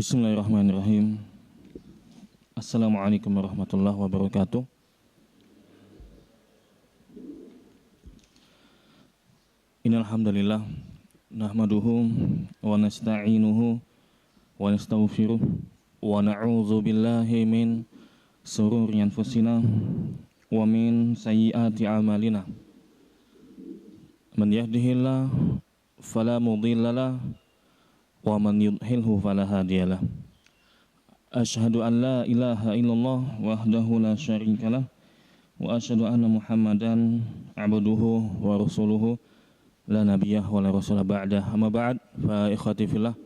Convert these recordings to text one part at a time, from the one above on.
Bismillahirrahmanirrahim. Assalamualaikum warahmatullahi wabarakatuh. Innal hamdalillah nahmaduhu wa nasta'inuhu wa nastaghfiruh wa na'udzu billahi min shururi anfusina wa min sayyiati a'malina. Man yahdihillahu fala mudhillalah wa man yudhlilhu fala hadiyalah. Asyhadu an la ilaha illallah wahdahu la syarikalah wa asyhadu anna Muhammadan abduhu wa rasuluhu la nabiyyah wa la rasulah ba'dah. Amma ba'd, fa ikhwati fillah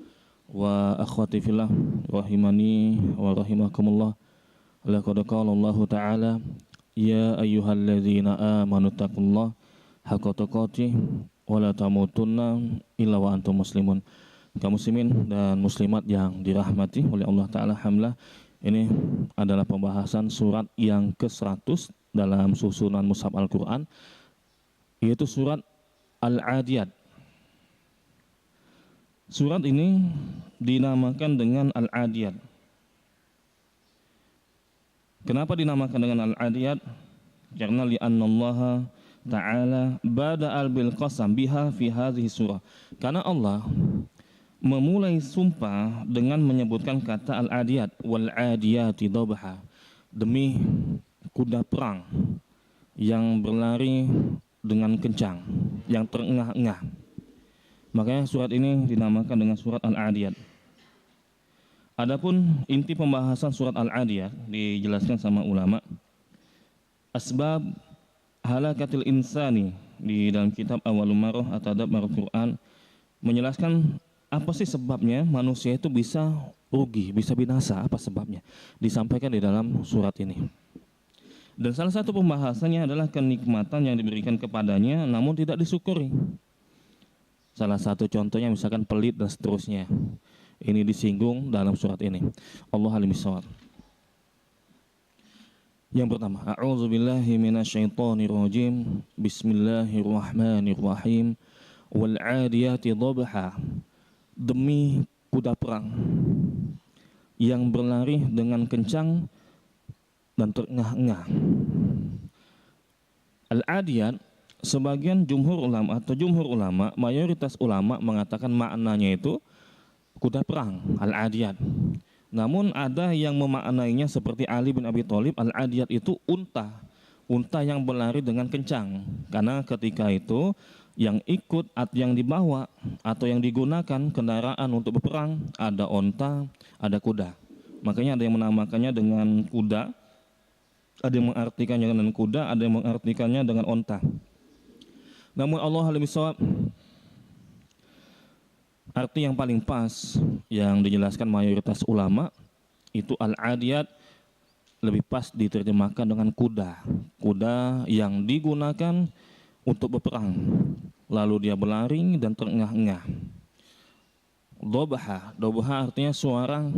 wa akhwati fillah rahimani wa rahimakumullah. Laqad qala Allah ta'ala ya ayyuhalladzina amanu taqullaha haqqa tuqatih wa la tamutunna illa wa antum muslimun. Kaum muslimin dan muslimat yang dirahmati oleh Allah Ta'ala, alhamdulillah, ini adalah pembahasan surat yang ke-100 dalam susunan mushaf Al-Quran, yaitu surat Al-Adiyat. Surat ini dinamakan dengan Al-Adiyat. Kenapa dinamakan dengan Al-Adiyat? Karena li'annallaha ta'ala bada'al bil qasam biha fi hadhihi surah. Karena Allah memulai sumpah dengan menyebutkan kata al-adiyat wal adiyati dhabha, demi kuda perang yang berlari dengan kencang, yang terengah-engah. Makanya surat ini dinamakan dengan surat al-adiyat. Adapun inti pembahasan surat al-adiyat dijelaskan sama ulama. Asbab halakatil insani di dalam kitab Awwalul Marah atau Tadabbur Al-Quran menjelaskan apa sih sebabnya manusia itu bisa rugi, bisa binasa, apa sebabnya? Disampaikan di dalam surat ini. Dan salah satu pembahasannya adalah kenikmatan yang diberikan kepadanya namun tidak disyukuri. Salah satu contohnya misalkan pelit dan seterusnya. Ini disinggung dalam surat ini. Allah alim bissawab. Yang pertama, a'udzubillahi minasyaitonirrajim. Bismillahirrahmanirrahim. Wal 'adiyati dhabha, demi kuda perang yang berlari dengan kencang dan terengah-engah. Al-Adiyat, sebagian jumhur ulama, mayoritas ulama mengatakan maknanya itu kuda perang, Al-Adiyat. Namun ada yang memaknainya seperti Ali bin Abi Thalib, Al-Adiyat itu unta yang berlari dengan kencang. Karena ketika itu yang ikut yang dibawa atau yang digunakan kendaraan untuk berperang ada onta, ada kuda. Makanya ada yang menamakannya dengan kuda, ada yang mengartikannya dengan kuda, ada yang mengartikannya dengan onta. Namun Allah alim bissawab, arti yang paling pas yang dijelaskan mayoritas ulama itu al-adiyat lebih pas diterjemahkan dengan kuda yang digunakan untuk berperang, lalu dia berlari dan terengah-engah. Dhabha artinya suara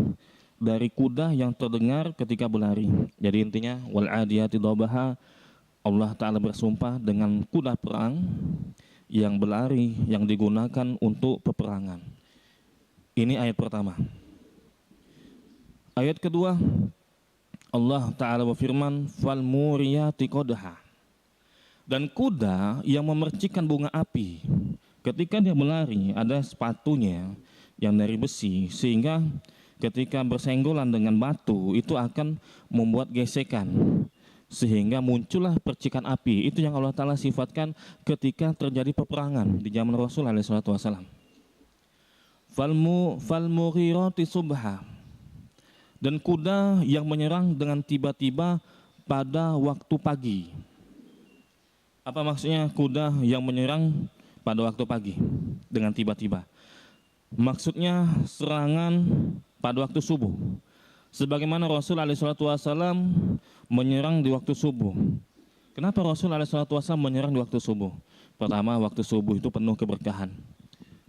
dari kuda yang terdengar ketika berlari. Jadi intinya wal adiyati dhabha, Allah Ta'ala bersumpah dengan kuda perang yang berlari, yang digunakan untuk peperangan. Ini ayat pertama. Ayat kedua, Allah Ta'ala berfirman fal muriyati qadha, dan kuda yang memercikkan bunga api. Ketika dia berlari ada sepatunya yang dari besi, sehingga ketika bersenggolan dengan batu itu akan membuat gesekan sehingga muncullah percikan api. Itu yang Allah Ta'ala sifatkan ketika terjadi peperangan di zaman Rasul SAW. Fal mughirati subha, dan kuda yang menyerang dengan tiba-tiba pada waktu pagi. Apa maksudnya kuda yang menyerang pada waktu pagi dengan tiba-tiba? Maksudnya serangan pada waktu subuh. Sebagaimana Rasul SAW menyerang di waktu subuh. Kenapa Rasul SAW menyerang di waktu subuh? Pertama, waktu subuh itu penuh keberkahan.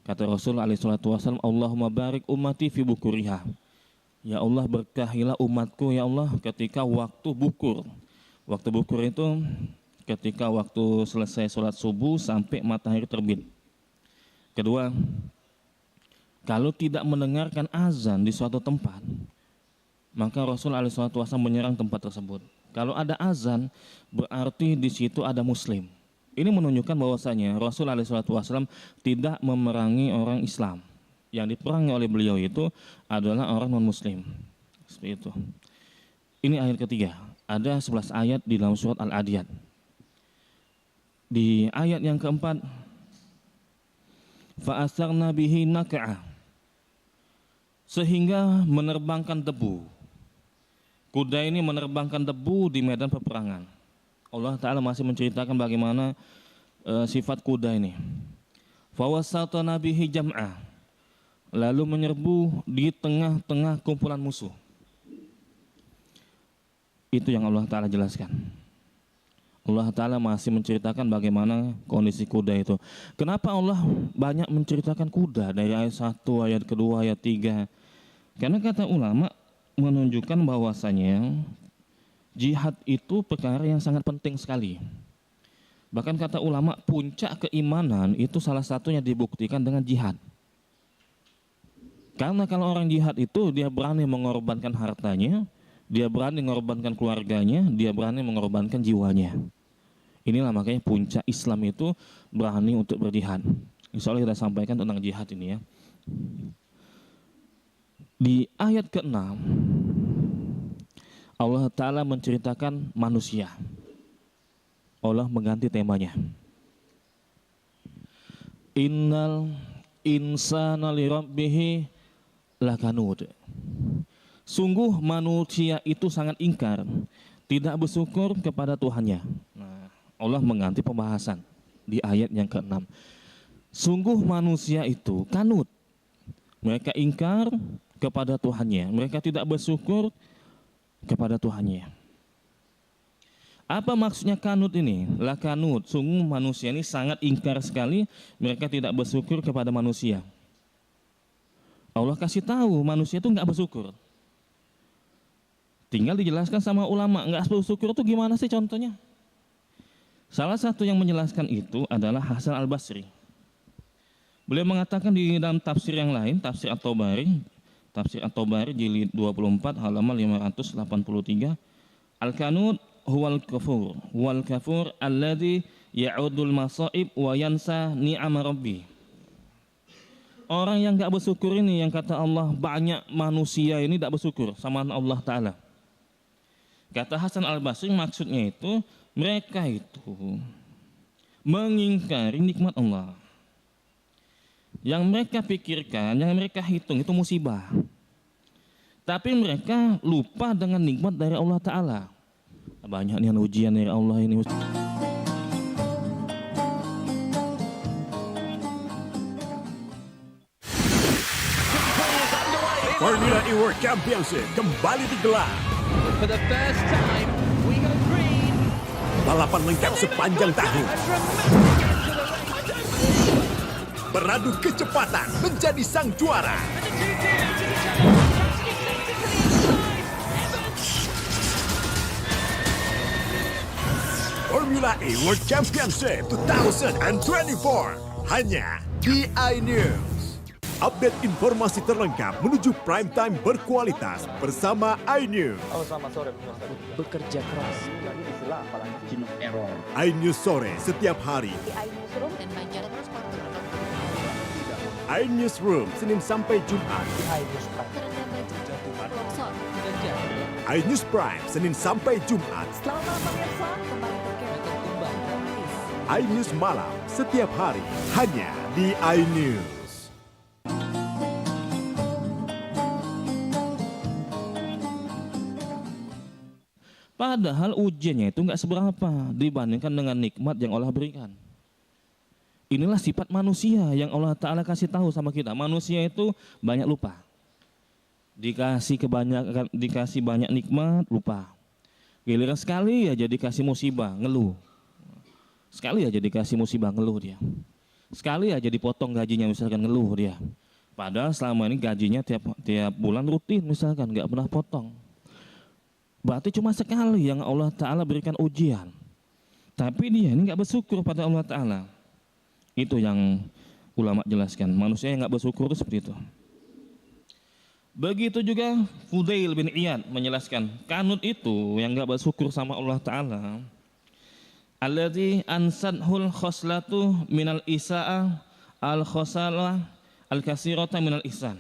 Kata Rasul SAW, Allahumma barik ummati fi bukuriha. Ya Allah, berkahilah umatku ya Allah ketika waktu bukur. Waktu bukur itu ketika waktu selesai sholat subuh sampai matahari terbit. Kedua, Kalau tidak mendengarkan azan di suatu tempat, maka Rasul SAW menyerang tempat tersebut. Kalau ada azan, berarti di situ ada muslim. Ini menunjukkan bahwasanya Rasul SAW tidak memerangi orang Islam. Yang diperangi oleh beliau itu adalah orang non-muslim. Seperti itu. Ini ayat ketiga. Ada 11 ayat di dalam surat Al-Adiyat. Di ayat yang keempat, fa'asarna bihi naq'a, sehingga menerbangkan debu. Kuda ini menerbangkan debu di medan peperangan. Allah Ta'ala masih menceritakan bagaimana sifat kuda ini. Fawasatna bihi jam'a, lalu menyerbu di tengah-tengah kumpulan musuh. Itu yang Allah Ta'ala jelaskan. Allah Ta'ala masih menceritakan bagaimana kondisi kuda itu. Kenapa Allah banyak menceritakan kuda dari ayat 1, ayat kedua, ayat 3? Karena kata ulama menunjukkan bahwasanya jihad itu perkara yang sangat penting sekali. Bahkan kata ulama puncak keimanan itu salah satunya dibuktikan dengan jihad. Karena kalau orang jihad itu dia berani mengorbankan hartanya, dia berani mengorbankan keluarganya, dia berani mengorbankan jiwanya. Inilah makanya puncak Islam itu berani untuk berjihad. Insya Allah kita sampaikan tentang jihad ini ya. Di ayat ke-6 Allah Ta'ala menceritakan manusia. Allah mengganti temanya. Innal insana lirabbihi lakanud. Sungguh manusia itu sangat ingkar, tidak bersyukur kepada Tuhannya. Nah, Allah mengganti pembahasan di ayat yang ke-6. Sungguh manusia itu kanut. Mereka ingkar kepada Tuhannya. Mereka tidak bersyukur kepada Tuhannya. Apa maksudnya kanut ini? Lah kanut. Sungguh manusia ini sangat ingkar sekali. Mereka tidak bersyukur kepada manusia. Allah kasih tahu manusia itu nggak bersyukur. Tinggal dijelaskan sama ulama. Nggak bersyukur itu gimana sih contohnya? Salah satu yang menjelaskan itu adalah Hasan Al-Basri. Beliau mengatakan di dalam tafsir yang lain, tafsir At-Tabari jilid 24 halaman 583, Al-Kanud huwal kafur alladhi ya'udul masaib wa yansa ni'ama rabbi. Orang yang enggak bersyukur ini, yang kata Allah banyak manusia ini tidak bersyukur sama Allah Ta'ala. Kata Hasan Al-Basri maksudnya itu mereka itu mengingkari nikmat Allah. Yang mereka pikirkan, yang mereka hitung itu musibah. Tapi mereka lupa dengan nikmat dari Allah Ta'ala. Banyak nih ujian dari Allah ini. Formula E World Championship kembali digelar. For the first time, we go green. Balapan lengkap sepanjang tahun. Beradu kecepatan menjadi sang juara. Formula E World Championship 2024 hanya di iNews. Update informasi terlengkap menuju prime time berkualitas bersama iNews. Selamat sore, bekerja keras. Jadi istilah apalagi jenuh error. iNews sore setiap hari. Di iNewsroom dan Banjarnegara Sport. iNewsroom Senin sampai Jumat. iNews Prime. Terendam banjir, longsor. iNews Prime Senin sampai Jumat. Selamat malam pemirsa, kembali berkembang. iNews malam setiap hari hanya di iNews. Padahal ujiannya itu nggak seberapa dibandingkan dengan nikmat yang Allah berikan. Inilah sifat manusia yang Allah Ta'ala kasih tahu sama kita. Manusia itu banyak lupa. Dikasih banyak nikmat, lupa. Giliran sekali aja dikasih musibah, ngeluh. Sekali aja dikasih musibah, ngeluh dia. Sekali aja dipotong gajinya, misalkan ngeluh dia. Padahal selama ini gajinya tiap bulan rutin, misalkan nggak pernah potong. Berarti cuma sekali yang Allah Ta'ala berikan ujian. Tapi dia ini nggak bersyukur pada Allah Ta'ala. Itu yang ulama jelaskan. Manusia yang nggak bersyukur itu seperti itu. Begitu juga Fudail bin Iyad menjelaskan, kanut itu yang enggak bersyukur sama Allah Ta'ala, alladzi ansadhul khoslatu minal isa'a al khosalah al kasirata minal ihsan.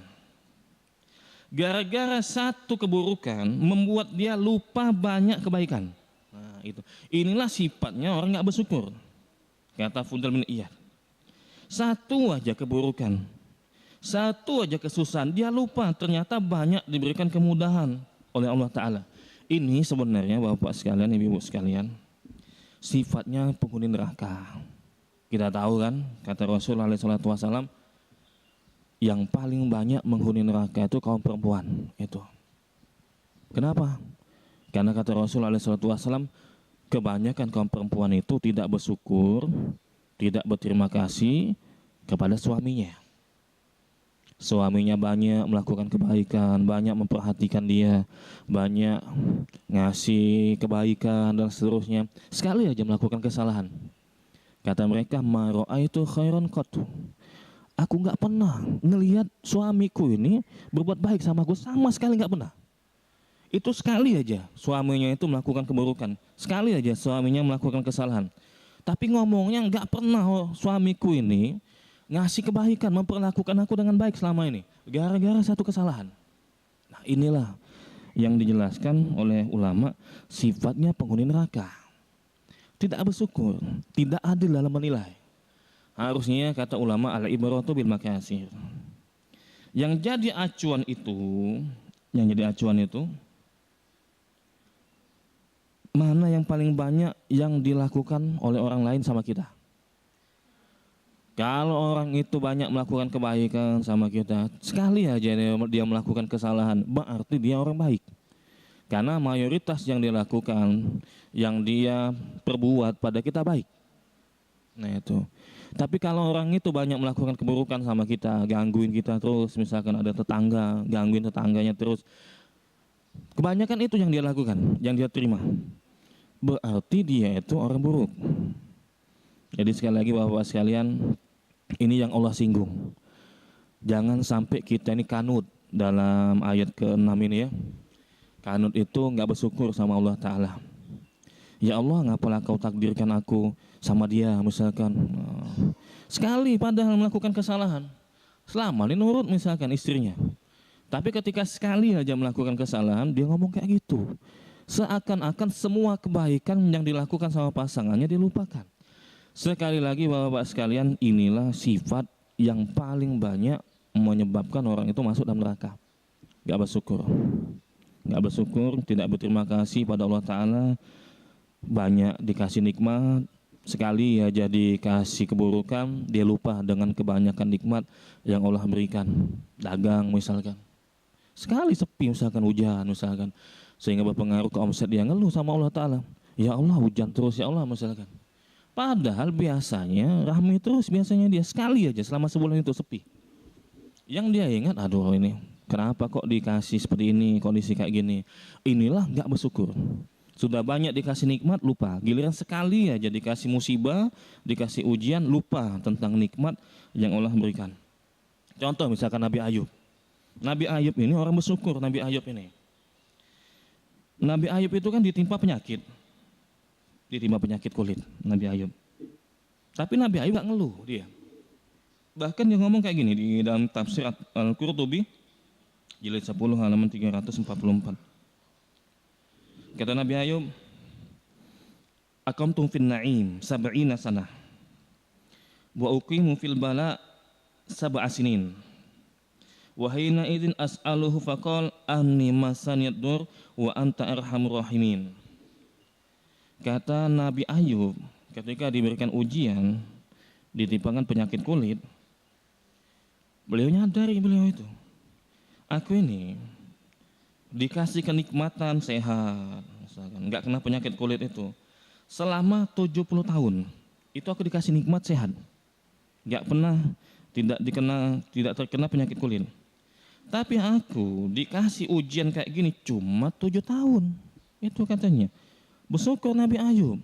Gara-gara satu keburukan membuat dia lupa banyak kebaikan. Nah, itu. Inilah sifatnya orang enggak bersyukur. Kata Fudail bin Iyad. Satu aja keburukan, satu aja kesusahan, dia lupa ternyata banyak diberikan kemudahan oleh Allah Ta'ala. Ini sebenarnya Bapak sekalian, Ibu sekalian, sifatnya penghuni neraka. Kita tahu kan, kata Rasulullah SAW, yang paling banyak menghuni neraka itu kaum perempuan. Itu. Kenapa? Karena kata Rasulullah SAW, kebanyakan kaum perempuan itu tidak bersyukur, tidak berterima kasih kepada suaminya. Suaminya banyak melakukan kebaikan, banyak memperhatikan dia, banyak ngasih kebaikan dan seterusnya. Sekali aja melakukan kesalahan, kata mereka, ma ra'aitu khairan qattu. Aku nggak pernah ngelihat suamiku ini berbuat baik sama aku, sama sekali nggak pernah. Itu sekali aja suaminya itu melakukan keburukan, sekali aja suaminya melakukan kesalahan. Tapi ngomongnya nggak pernah suamiku ini ngasih kebaikan, memperlakukan aku dengan baik selama ini, gara-gara satu kesalahan. Nah, inilah yang dijelaskan oleh ulama, sifatnya penghuni neraka. Tidak bersyukur, tidak adil dalam menilai. Harusnya kata ulama al-ibratu bil makasir. Yang jadi acuan itu, mana yang paling banyak yang dilakukan oleh orang lain sama kita. Kalau orang itu banyak melakukan kebaikan sama kita, sekali aja dia melakukan kesalahan, berarti dia orang baik. Karena mayoritas yang dia lakukan, yang dia perbuat pada kita baik. Nah itu. Tapi kalau orang itu banyak melakukan keburukan sama kita, gangguin kita terus, misalkan ada tetangga, gangguin tetangganya terus, kebanyakan itu yang dia lakukan, yang dia terima, berarti dia itu orang buruk. Jadi sekali lagi Bapak sekalian, ini yang Allah singgung. Jangan sampai kita ini kanut dalam ayat ke-6 ini ya. Kanut itu nggak bersyukur sama Allah Ta'ala. Ya Allah, ngapalah kau takdirkan aku sama dia misalkan. Sekali padahal melakukan kesalahan. Selama ini nurut misalkan istrinya. Tapi ketika sekali aja melakukan kesalahan, dia ngomong kayak gitu. Seakan-akan semua kebaikan yang dilakukan sama pasangannya dilupakan. Sekali lagi Bapak-bapak sekalian, inilah sifat yang paling banyak menyebabkan orang itu masuk dalam neraka. Gak bersyukur. Gak bersyukur, tidak berterima kasih pada Allah Ta'ala. Banyak dikasih nikmat, sekali aja dikasih keburukan, dia lupa dengan kebanyakan nikmat yang Allah berikan. Dagang misalkan. Sekali sepi misalkan hujan misalkan, sehingga berpengaruh ke omset, dia ngeluh sama Allah Ta'ala. Ya Allah hujan terus ya Allah misalkan. Padahal biasanya rahmi terus, biasanya dia sekali aja selama sebulan itu sepi. Yang dia ingat, aduh ini kenapa kok dikasih seperti ini, kondisi kayak gini. Inilah gak bersyukur. Sudah banyak dikasih nikmat, lupa. Giliran sekali aja dikasih musibah, dikasih ujian, lupa tentang nikmat yang Allah berikan. Contoh misalkan Nabi Ayub. Nabi Ayub ini orang bersyukur, Nabi Ayub ini. Nabi Ayub itu kan ditimpa penyakit. Ditimpa penyakit kulit, Nabi Ayub. Tapi Nabi Ayub gak ngeluh dia. Bahkan dia ngomong kayak gini di dalam tafsir Al-Qurtubi, jilid 10 halaman 344. Kata Nabi Ayub, aqamtum fin na'im sab'ina sanah wa uqimu fil bala sab'a sinin wa hina idzin as'aluhu faqal anni masaniyad dur wa anta arhamur rahimin. Kata Nabi Ayub ketika diberikan ujian, ditimpakan penyakit kulit, beliau nyadari beliau itu, aku ini dikasih kenikmatan sehat, misalkan nggak kena penyakit kulit itu selama 70 tahun. Itu aku dikasih nikmat sehat, nggak pernah tidak terkena penyakit kulit. Tapi aku dikasih ujian kayak gini cuma 7 tahun. Itu katanya. Bersyukur Nabi Ayub.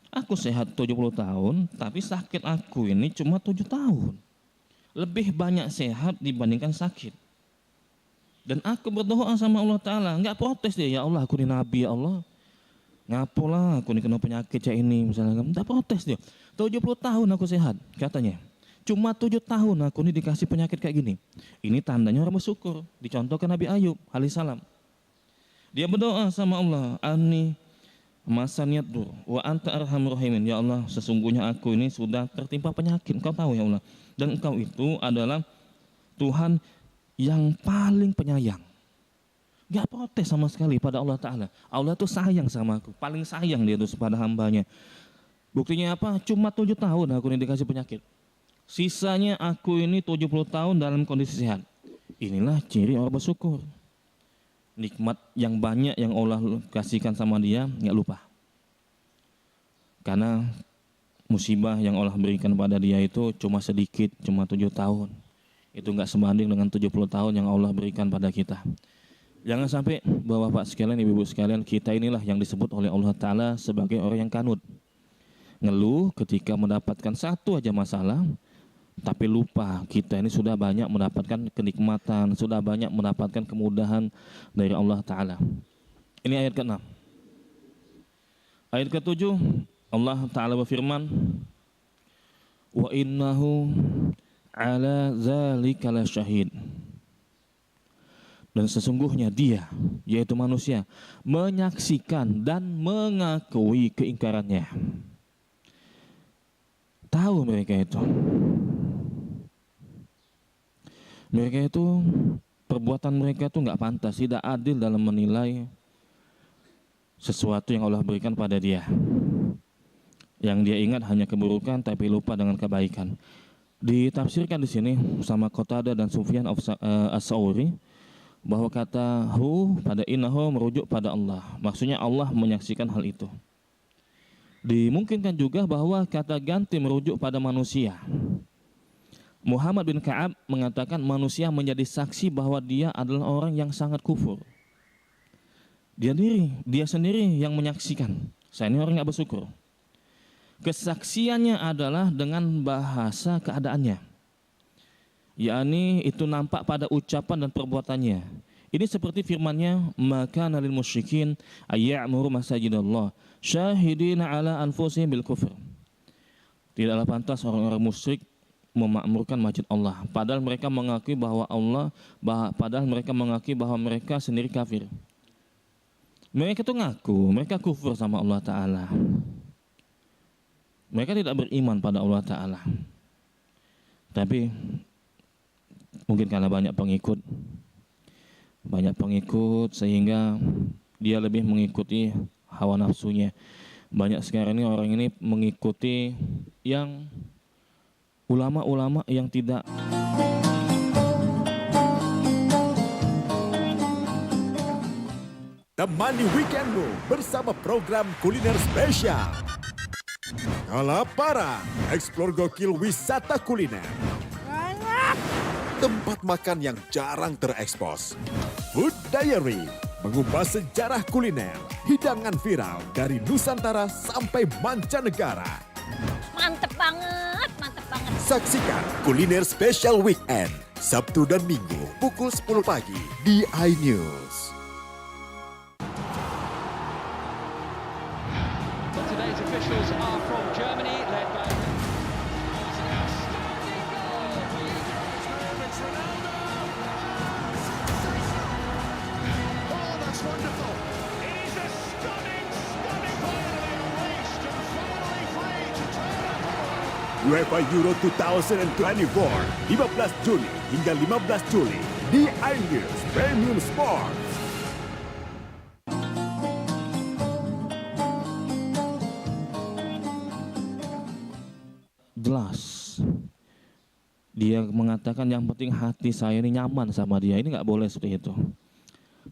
Aku sehat 70 tahun, tapi sakit aku ini cuma 7 tahun. Lebih banyak sehat dibandingkan sakit. Dan aku berdoa sama Allah Ta'ala, nggak protes dia, ya Allah aku ini nabi ya Allah. Ngapalah aku ini kena penyakit ya ini misalnya, nggak protes dia. 70 tahun aku sehat katanya. Cuma 7 tahun aku ini dikasih penyakit kayak gini. Ini tandanya orang bersyukur. Dicontohkan Nabi Ayub alaihissalam. Dia berdoa sama Allah, Ani masaniyaddur wa anta arhamur rahimin. Ya Allah, sesungguhnya aku ini sudah tertimpa penyakit. Engkau tahu ya Allah. Dan Engkau itu adalah Tuhan yang paling penyayang. Gak protes sama sekali pada Allah Ta'ala. Allah tuh sayang sama aku. Paling sayang dia tuh pada hambanya. Buktinya apa? Cuma 7 tahun aku ini dikasih penyakit. Sisanya aku ini 70 tahun dalam kondisi sehat. Inilah ciri orang bersyukur. Nikmat yang banyak yang Allah kasihkan sama dia gak lupa. Karena musibah yang Allah berikan pada dia itu cuma sedikit, cuma 7 tahun. Itu enggak sebanding dengan 70 tahun yang Allah berikan pada kita. Jangan sampai Bapak sekalian, Ibu-ibu sekalian, kita inilah yang disebut oleh Allah Ta'ala sebagai orang yang kanut. Ngeluh ketika mendapatkan satu aja masalah, tapi lupa kita ini sudah banyak mendapatkan kenikmatan, sudah banyak mendapatkan kemudahan dari Allah Ta'ala. Ini ayat ke-6. Ayat ke-7, Allah Ta'ala berfirman, wa innahu ala zalika la syahid. Dan sesungguhnya dia, yaitu manusia, menyaksikan dan mengakui keingkarannya. Tahu mereka itu. Mereka itu, perbuatan mereka itu enggak pantas, tidak adil dalam menilai sesuatu yang Allah berikan pada dia. Yang dia ingat hanya keburukan tapi lupa dengan kebaikan. Ditafsirkan di sini sama Qatadah dan Sufyan as-Sauri bahwa kata hu pada innahu merujuk pada Allah. Maksudnya Allah menyaksikan hal itu. Dimungkinkan juga bahwa kata ganti merujuk pada manusia. Muhammad bin Ka'ab mengatakan manusia menjadi saksi bahwa dia adalah orang yang sangat kufur. Dia sendiri yang menyaksikan. Saya ini orang yang bersyukur. Kesaksiannya adalah dengan bahasa keadaannya. Yakni itu nampak pada ucapan dan perbuatannya. Ini seperti firman-Nya, maka nalil musyrikin ayya'muru masajidallah syahidina ala anfusihim bil kufr. Tidaklah pantas orang-orang musyrik memakmurkan masjid Allah, padahal mereka mengakui bahwa mereka sendiri kafir. Mereka itu ngaku, mereka kufur sama Allah Ta'ala. Mereka tidak beriman pada Allah Ta'ala. Tapi mungkin karena banyak pengikut sehingga dia lebih mengikuti hawa nafsunya. Banyak sekarang ini orang ini mengikuti yang ulama-ulama yang tidak temani weekendmu bersama program kuliner spesial. Kalaparan, eksplor gokil wisata kuliner. Tempat makan yang jarang terekspos. Food Diary, mengupas sejarah kuliner, hidangan viral dari Nusantara sampai mancanegara. Mantep banget, mantep banget. Saksikan Kuliner Special Weekend, Sabtu dan Minggu pukul 10 pagi di iNews. Today's officials are from Germany, led by UEFA Euro 2024, 15 Juni hingga 15 Juli di iNews Premium Sports. jelas. Dia mengatakan yang penting hati saya ini nyaman sama dia. Ini nggak boleh seperti itu.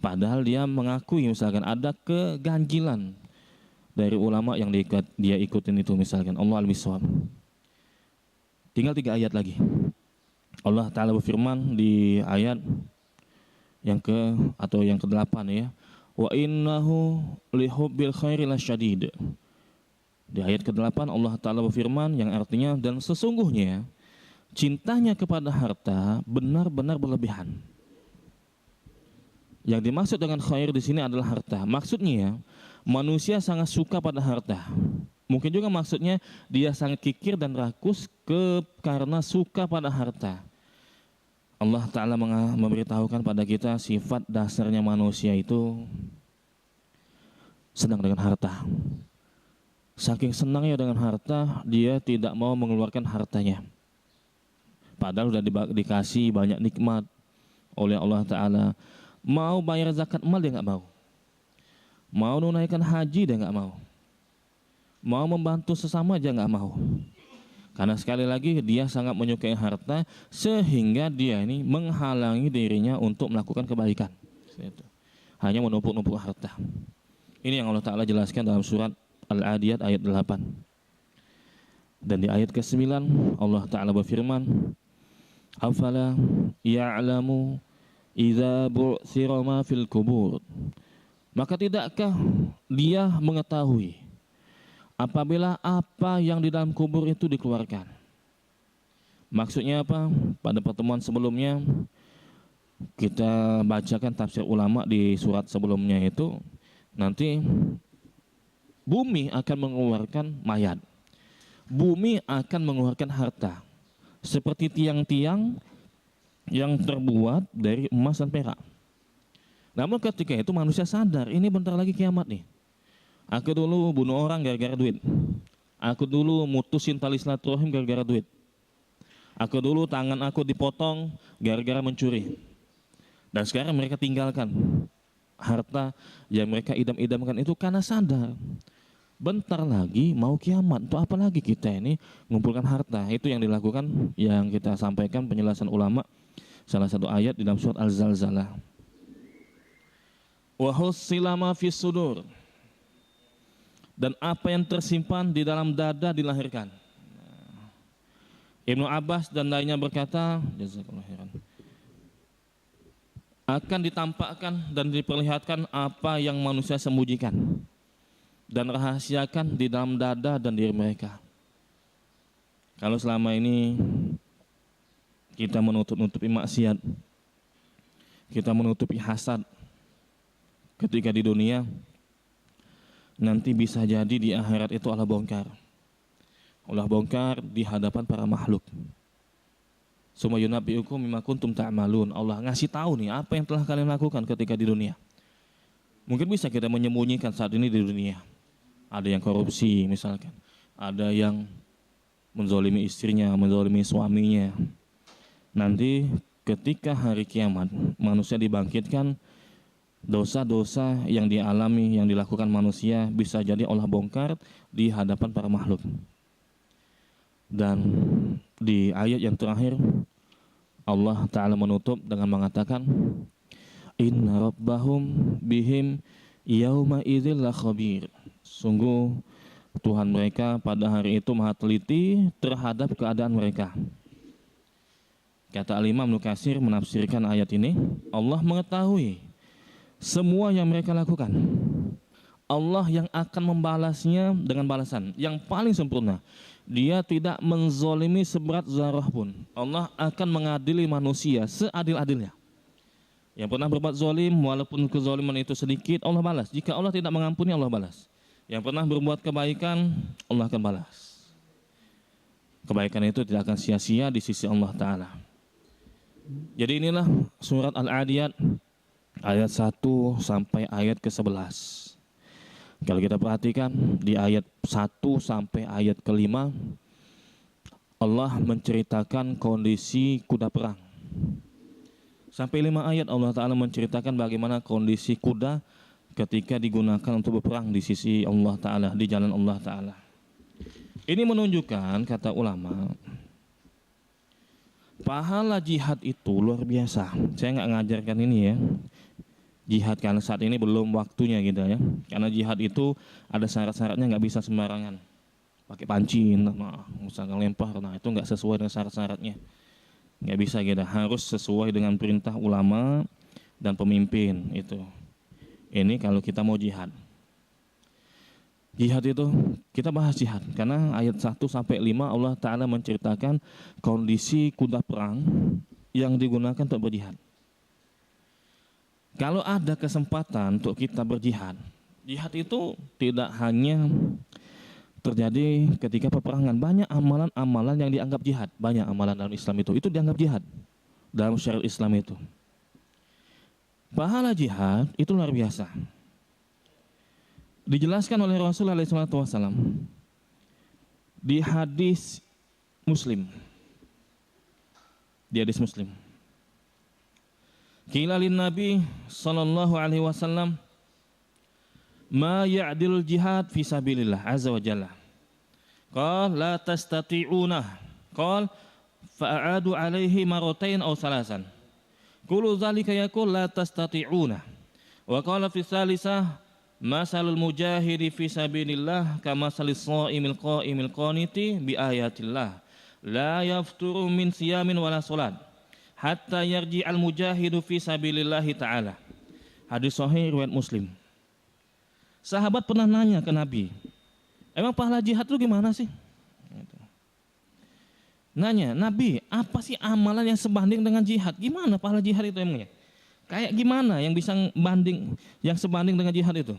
Padahal dia mengakui misalkan ada keganjilan dari ulama yang dia ikutin itu misalkan. Allah al-bisawab. Tinggal 3 ayat lagi. Allah Ta'ala berfirman di ayat yang ke-8 ya. Wa innahu lihubbil khairi lasyadid. Di ayat ke-8 Allah Ta'ala berfirman yang artinya dan sesungguhnya cintanya kepada harta benar-benar berlebihan. Yang dimaksud dengan khair di sini adalah harta. Maksudnya manusia sangat suka pada harta. Mungkin juga maksudnya dia sangat kikir dan rakus karena suka pada harta. Allah Ta'ala memberitahukan pada kita sifat dasarnya manusia itu senang dengan harta. Saking senangnya dengan harta, dia tidak mau mengeluarkan hartanya. Padahal sudah dikasih banyak nikmat oleh Allah Ta'ala. Mau bayar zakat mal dia nggak mau. Mau menunaikan haji dia nggak mau. Mau membantu sesama aja nggak mau. Karena sekali lagi dia sangat menyukai harta sehingga dia ini menghalangi dirinya untuk melakukan kebaikan. Hanya menumpuk-numpuk harta. Ini yang Allah Ta'ala jelaskan dalam surat Al-Adiyat ayat 8. Dan di ayat ke-9 Allah Ta'ala berfirman, afala ya'lamu idza bu'thira ma fil kubur. Maka tidakkah dia mengetahui apabila apa yang di dalam kubur itu dikeluarkan. Maksudnya apa? Pada pertemuan sebelumnya kita bacakan tafsir ulama di surat sebelumnya itu, nanti bumi akan mengeluarkan mayat. Bumi akan mengeluarkan harta. Seperti tiang-tiang yang terbuat dari emas dan perak. Namun ketika itu manusia sadar, ini bentar lagi kiamat nih. Aku dulu bunuh orang gara-gara duit. Aku dulu mutusin tali silaturahim gara-gara duit. Aku dulu tangan aku dipotong gara-gara mencuri. Dan sekarang mereka tinggalkan harta yang mereka idam-idamkan itu karena sadar. Bentar lagi mau kiamat, untuk apa lagi kita ini mengumpulkan harta. Itu yang dilakukan, yang kita sampaikan penjelasan ulama. Salah satu ayat di dalam surat Al-Zalzalah. Wa hussila ma fis sudur. Dan apa yang tersimpan di dalam dada dilahirkan. Ibnu Abbas dan lainnya berkata, jazakallahu khairan, akan ditampakkan dan diperlihatkan apa yang manusia sembunyikan dan rahasiakan di dalam dada dan diri mereka. Kalau selama ini kita menutup-nutupi maksiat, kita menutupi hasad ketika di dunia, nanti bisa jadi di akhirat itu Allah bongkar. Allah bongkar di hadapan para makhluk. Summa yunabbi'ukum bima kuntum ta'malun. Allah ngasih tahu nih apa yang telah kalian lakukan ketika di dunia. Mungkin bisa kita menyembunyikan saat ini di dunia. Ada yang korupsi misalkan. Ada yang menzolimi istrinya, menzolimi suaminya. Nanti ketika hari kiamat manusia dibangkitkan, dosa-dosa yang dialami, yang dilakukan manusia bisa jadi Allah bongkar di hadapan para makhluk. Dan di ayat yang terakhir Allah Ta'ala menutup dengan mengatakan, inna rabbahum bihim yauma idzil lakhabir. Sungguh Tuhan mereka pada hari itu maha teliti terhadap keadaan mereka. Kata Al-Imam Ibnu Katsir menafsirkan ayat ini, Allah mengetahui semua yang mereka lakukan. Allah yang akan membalasnya dengan balasan yang paling sempurna. Dia tidak menzolimi seberat zarah pun. Allah akan mengadili manusia seadil-adilnya. Yang pernah berbuat zolim, walaupun kezoliman itu sedikit, Allah balas. Jika Allah tidak mengampuni, Allah balas. Yang pernah berbuat kebaikan, Allah akan balas. Kebaikan itu tidak akan sia-sia di sisi Allah Ta'ala. Jadi inilah surat Al-Adiyat ayat 1 sampai ayat ke-11. Kalau kita perhatikan di ayat 1 sampai ayat ke-5, Allah menceritakan kondisi kuda perang. Sampai 5 ayat Allah Ta'ala menceritakan bagaimana kondisi kuda ketika digunakan untuk berperang di sisi Allah Ta'ala, di jalan Allah Ta'ala. Ini menunjukkan, kata ulama, pahala jihad itu luar biasa. Saya nggak ngajarkan ini ya, jihad karena saat ini belum waktunya gitu ya. Karena jihad itu ada syarat-syaratnya, nggak bisa sembarangan. Pakai panci, nah, misalkan lempar, nah itu nggak sesuai dengan syarat-syaratnya. Nggak bisa gitu, harus sesuai dengan perintah ulama dan pemimpin itu. Ini kalau kita mau jihad. Jihad itu, kita bahas jihad karena ayat 1 sampai 5 Allah Ta'ala menceritakan kondisi kuda perang yang digunakan untuk berjihad. Kalau ada kesempatan untuk kita berjihad, jihad itu tidak hanya terjadi ketika peperangan. Banyak amalan-amalan yang dianggap jihad. Banyak amalan dalam Islam itu dianggap jihad dalam syariat Islam itu. Pahala jihad itu luar biasa. Dijelaskan oleh Rasulullah SAW di hadis Muslim. Di hadis Muslim. Qila lin Nabi sallallahu alaihi wasallam ma ya'dilul jihad fi sabilillah azza wa jalla. Qala la tastati'una. Qala fa'adu alaihi maratain aw salasan. Kullu dzalika yaqul la tastati'una. Wa qala fi tsalisah masalul mujahidi fi sabilillah kamasalis shaimil qaimil qaniti bi ayatillah la yafturu min siyamin wala salat hatta yarji al mujahidu fi sabilillahi ta'ala. Hadis sahih riwayat Muslim. Sahabat pernah nanya ke Nabi, emang pahala jihad itu gimana sih? Nanya, Nabi, apa sih amalan yang sebanding dengan jihad? Gimana pahala jihad itu emangnya? Kayak gimana yang bisa sebanding dengan jihad itu?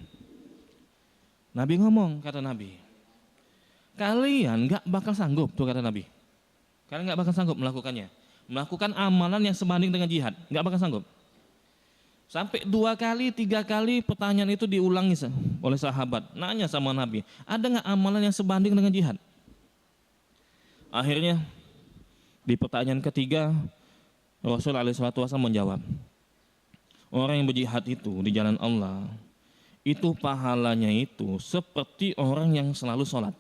Nabi ngomong, kata Nabi, kalian gak bakal sanggup, tuh kata Nabi. Kalian gak bakal sanggup melakukannya. Melakukan amalan yang sebanding dengan jihad, nggak bakal sanggup. Sampai 2 kali, 3 kali pertanyaan itu diulangi oleh sahabat. Nanya sama Nabi, ada nggak amalan yang sebanding dengan jihad? Akhirnya di pertanyaan ketiga Rasulullah SAW menjawab, orang yang berjihad itu di jalan Allah, itu pahalanya itu seperti orang yang selalu sholat,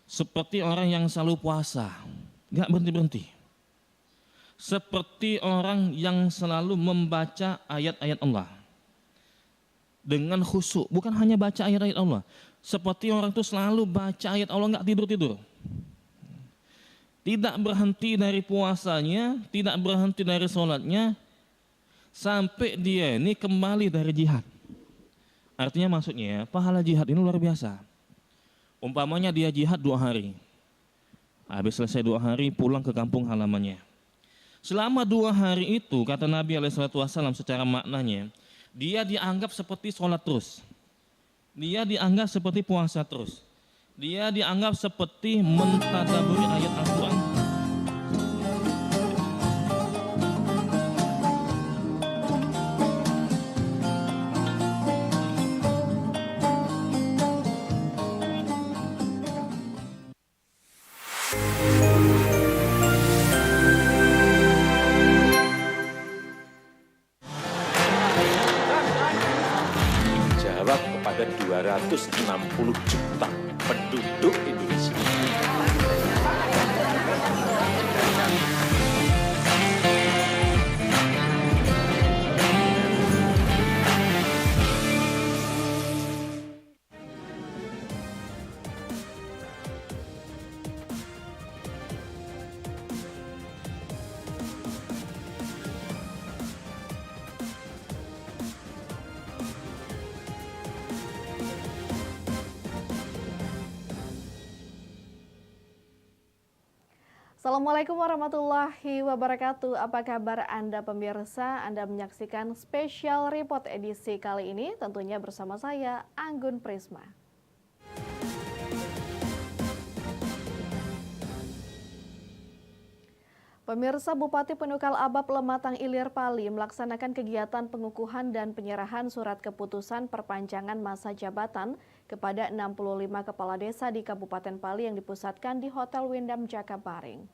seperti orang yang selalu puasa, gak berhenti-berhenti. Seperti orang yang selalu membaca ayat-ayat Allah dengan khusyuk, bukan hanya baca ayat-ayat Allah. Seperti orang itu selalu baca ayat Allah, gak tidur-tidur. Tidak berhenti dari puasanya, tidak berhenti dari sholatnya, sampai dia ini kembali dari jihad. Artinya maksudnya pahala jihad ini luar biasa. Umpamanya dia jihad 2 hari. Habis selesai 2 hari pulang ke kampung halamannya. Selama 2 hari itu kata Nabi SAW secara maknanya, dia dianggap seperti sholat terus. Dia dianggap seperti puasa terus. Dia dianggap seperti mentadaburi ayat Al-Quran. Jawab kepada 260 juta penduduk Indonesia. Assalamualaikum warahmatullahi wabarakatuh. Apa kabar Anda pemirsa? Anda menyaksikan Special Report edisi kali ini tentunya bersama saya Anggun Prisma. Pemirsa, Bupati Penukal Abab Lematang Ilir Pali melaksanakan kegiatan pengukuhan dan penyerahan surat keputusan perpanjangan masa jabatan kepada 65 kepala desa di Kabupaten Pali yang dipusatkan di Hotel Windam Jakabaring.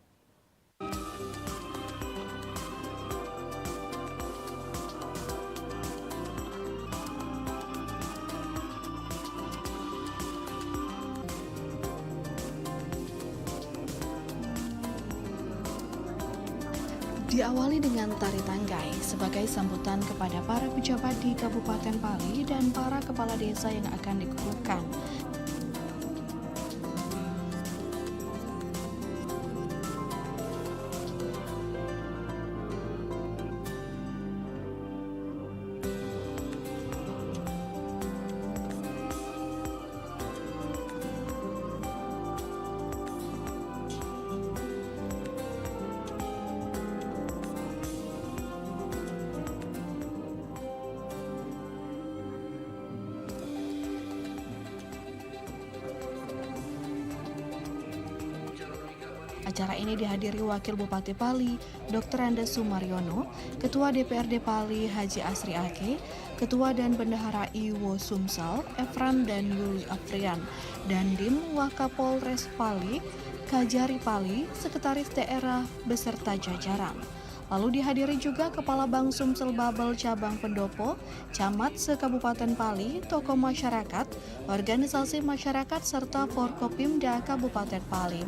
Diawali dengan tari tanggai sebagai sambutan kepada para pejabat di Kabupaten Pali dan para kepala desa yang akan dikukuhkan. Acara ini dihadiri Wakil Bupati Pali, Dr. Andes Sumaryono, Ketua DPRD Pali Haji Asri Ake, Ketua dan Bendahara Iwo Sumsel, Efran dan Yuli Afrian, Dandim Wakapolres Pali, Kajari Pali, Sekretaris Daerah beserta jajaran. Lalu dihadiri juga Kepala Bank Sumsel Babel Cabang Pendopo, Camat se-Kabupaten Pali, tokoh masyarakat, organisasi masyarakat, serta Forkopimda Kabupaten Pali.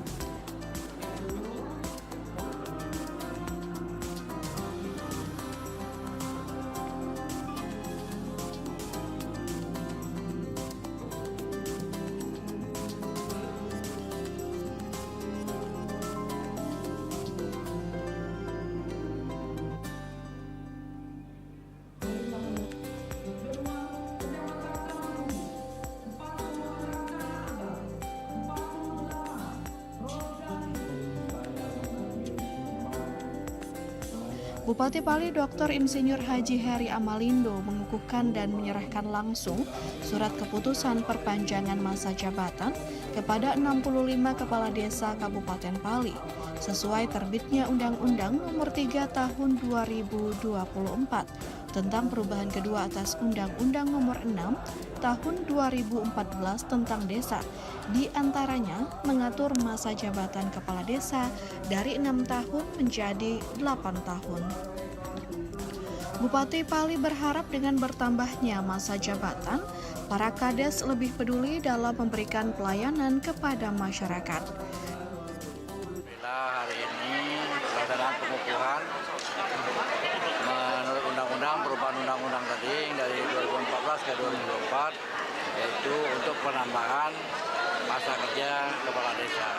Bupati Pali Dr. Insinyur Haji Heri Amalindo mengukuhkan dan menyerahkan langsung surat keputusan perpanjangan masa jabatan kepada 65 kepala desa Kabupaten Pali sesuai terbitnya Undang-Undang Nomor 3 Tahun 2024 tentang perubahan kedua atas Undang-Undang Nomor 6 Tahun 2014 tentang desa. Di antaranya mengatur masa jabatan kepala desa dari 6 tahun menjadi 8 tahun. Bupati Pali berharap dengan bertambahnya masa jabatan, para kades lebih peduli dalam memberikan pelayanan kepada masyarakat. Hari ini pelaksanaan pengukuhan menurut undang-undang perubahan undang-undang tadi dari 2014 ke 2024, yaitu untuk penambahan masa kerja kepala desa.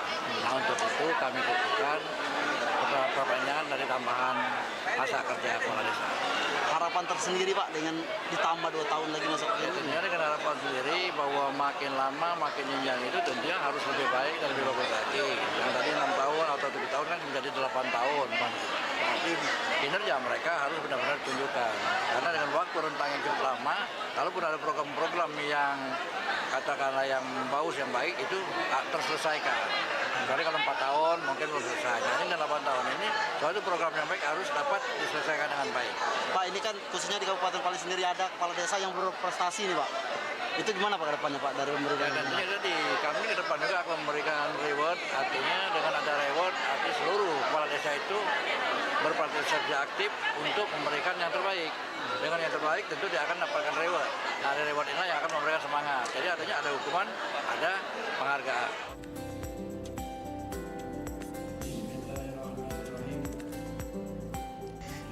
Nah, untuk itu kami butuhkan perpanjangan dari tambahan masa kerja kepala desa. Harapan tersendiri Pak dengan ditambah 2 tahun lagi masa kerja? Tentunya dengan harapan sendiri bahwa makin lama makin jenjang itu tentunya harus lebih baik dan lebih bagus lagi. Yang tadi 6 tahun atau 7 tahun kan menjadi 8 tahun. Tapi kinerja mereka harus benar-benar ditunjukkan. Karena dengan waktu rentang yang cukup lama, kalaupun ada program-program yang katakanlah yang bagus, yang baik, itu terselesaikan. Karena kalau 4 tahun mungkin belum selesai. Nah, ini 8 tahun ini, suatu program yang baik harus dapat diselesaikan dengan baik. Pak, ini kan khususnya di Kabupaten Pali sendiri ada kepala desa yang berprestasi nih Pak. Itu gimana Pak ke depannya Pak dari memberikan? Ya, tentunya tadi kami ke depan juga akan memberikan reward, artinya dengan ada reward, artinya seluruh kepala desa itu berpartisipasi aktif untuk memberikan yang terbaik. Dengan yang terbaik tentu dia akan dapatkan reward. Nah, dari reward inilah yang akan memberikan semangat. Jadi artinya ada hukuman, ada penghargaan.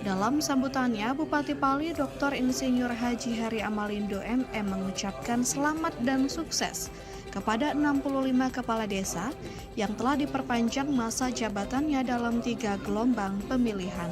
Dalam sambutannya, Bupati Pali Dr. Insinyur Haji Heri Amalindo MM mengucapkan selamat dan sukses kepada 65 kepala desa yang telah diperpanjang masa jabatannya dalam 3 gelombang pemilihan.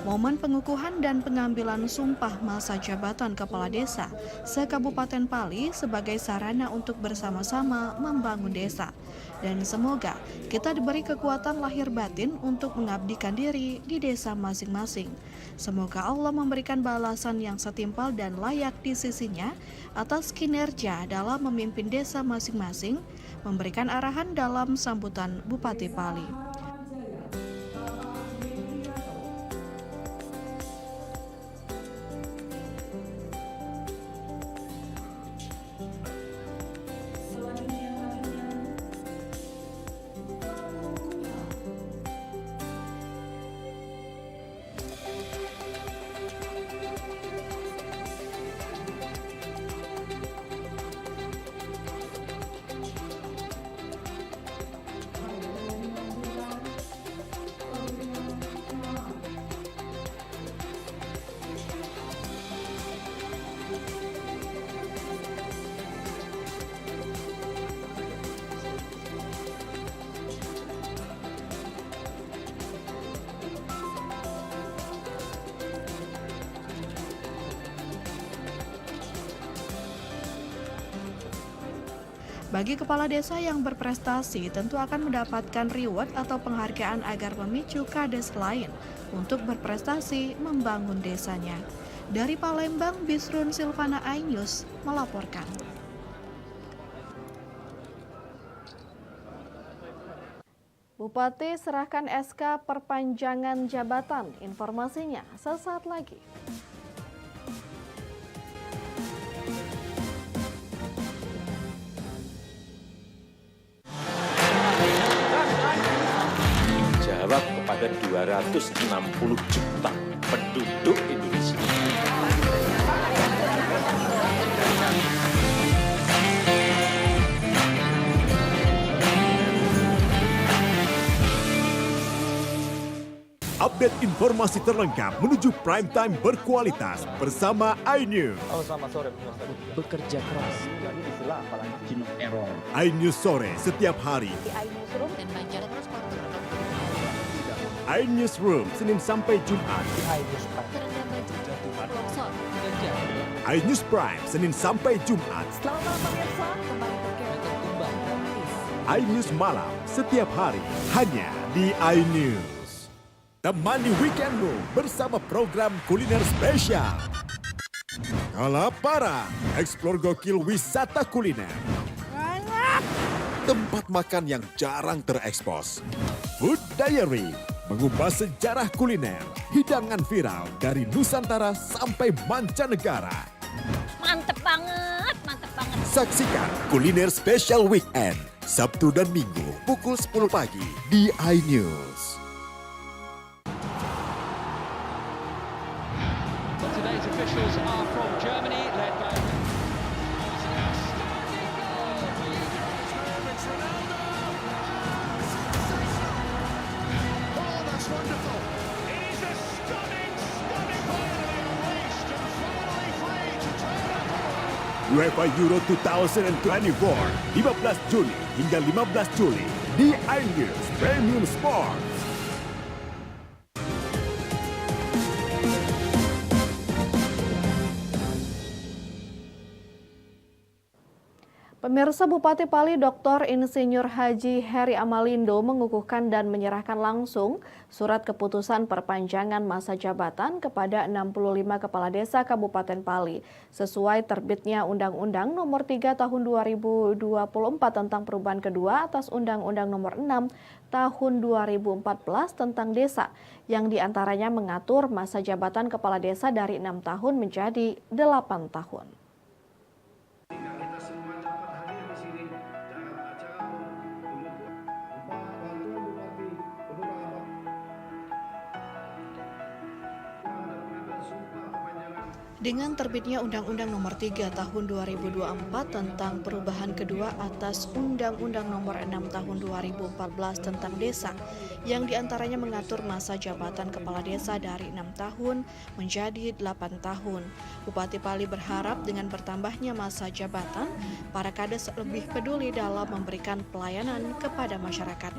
Momen pengukuhan dan pengambilan sumpah masa jabatan kepala desa se-Kabupaten Pali sebagai sarana untuk bersama-sama membangun desa. Dan semoga kita diberi kekuatan lahir batin untuk mengabdikan diri di desa masing-masing. Semoga Allah memberikan balasan yang setimpal dan layak di sisinya atas kinerja dalam memimpin desa masing-masing, memberikan arahan dalam sambutan Bupati Pali. Bagi kepala desa yang berprestasi tentu akan mendapatkan reward atau penghargaan agar memicu kades lain untuk berprestasi membangun desanya. Dari Palembang, Bisrun Silvana iNews melaporkan. Bupati serahkan SK perpanjangan jabatan. Informasinya sesaat lagi. Jawab kepada 260 juta penduduk Indonesia. Update informasi terlengkap menuju prime time berkualitas bersama iNews. Halo, selamat sore. Bekerja keras, jadi istilah apalagi Gino Error. iNews sore setiap hari. Di iNewsroom dan Banjar Transporter. iNewsroom Senin sampai Jumat. Terendam banjir, longsor. iNews Prime Senin sampai Jumat. Selamat malam pemirsa, kembali berkembang gratis. iNews malam setiap hari hanya di iNews. Temani weekendmu bersama program kuliner spesial. Kalaparan, eksplor gokil wisata kuliner. Tempat makan yang jarang terekspos. Food Diary, mengupas sejarah kuliner, hidangan viral dari Nusantara sampai mancanegara. Mantep banget, mantep banget. Saksikan kuliner spesial weekend, Sabtu dan Minggu pukul 10 pagi di iNews. Today's officials are from Germany, led by UEFA Euro 2024, 15 Juni hingga 15 Juli di iNews Premium Sport. Pemirsa, Bupati Pali Dr. Insinyur Haji Heri Amalindo mengukuhkan dan menyerahkan langsung surat keputusan perpanjangan masa jabatan kepada 65 kepala desa Kabupaten Pali sesuai terbitnya Undang-Undang Nomor 3 Tahun 2024 tentang perubahan kedua atas Undang-Undang Nomor 6 Tahun 2014 tentang desa yang diantaranya mengatur masa jabatan kepala desa dari 6 tahun menjadi 8 tahun. Dengan terbitnya Undang-Undang Nomor 3 Tahun 2024 tentang perubahan kedua atas Undang-Undang Nomor 6 Tahun 2014 tentang desa, yang diantaranya mengatur masa jabatan kepala desa dari 6 tahun menjadi 8 tahun. Bupati Pali berharap dengan bertambahnya masa jabatan, para kades lebih peduli dalam memberikan pelayanan kepada masyarakat.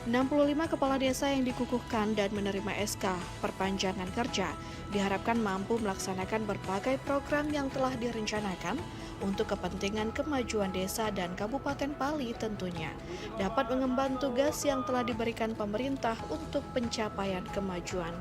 65 kepala desa yang dikukuhkan dan menerima SK perpanjangan kerja diharapkan mampu melaksanakan berbagai program yang telah direncanakan untuk kepentingan kemajuan desa dan Kabupaten Pali tentunya dapat mengemban tugas yang telah diberikan pemerintah untuk pencapaian kemajuan.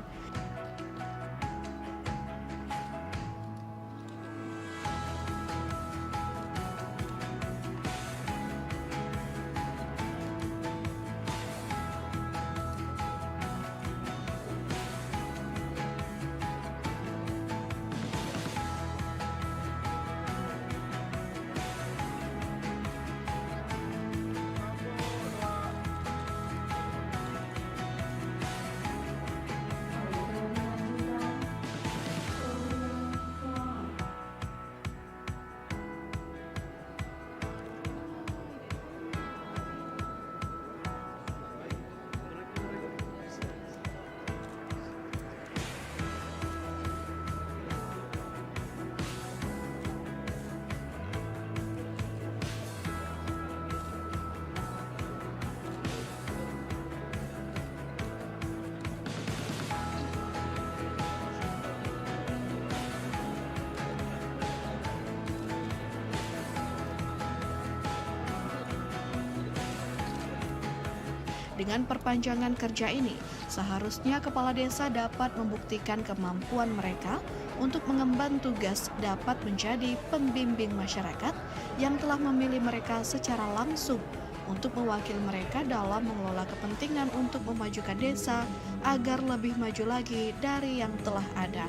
Dengan perpanjangan kerja ini, seharusnya kepala desa dapat membuktikan kemampuan mereka untuk mengemban tugas dapat menjadi pembimbing masyarakat yang telah memilih mereka secara langsung untuk mewakili mereka dalam mengelola kepentingan untuk memajukan desa agar lebih maju lagi dari yang telah ada.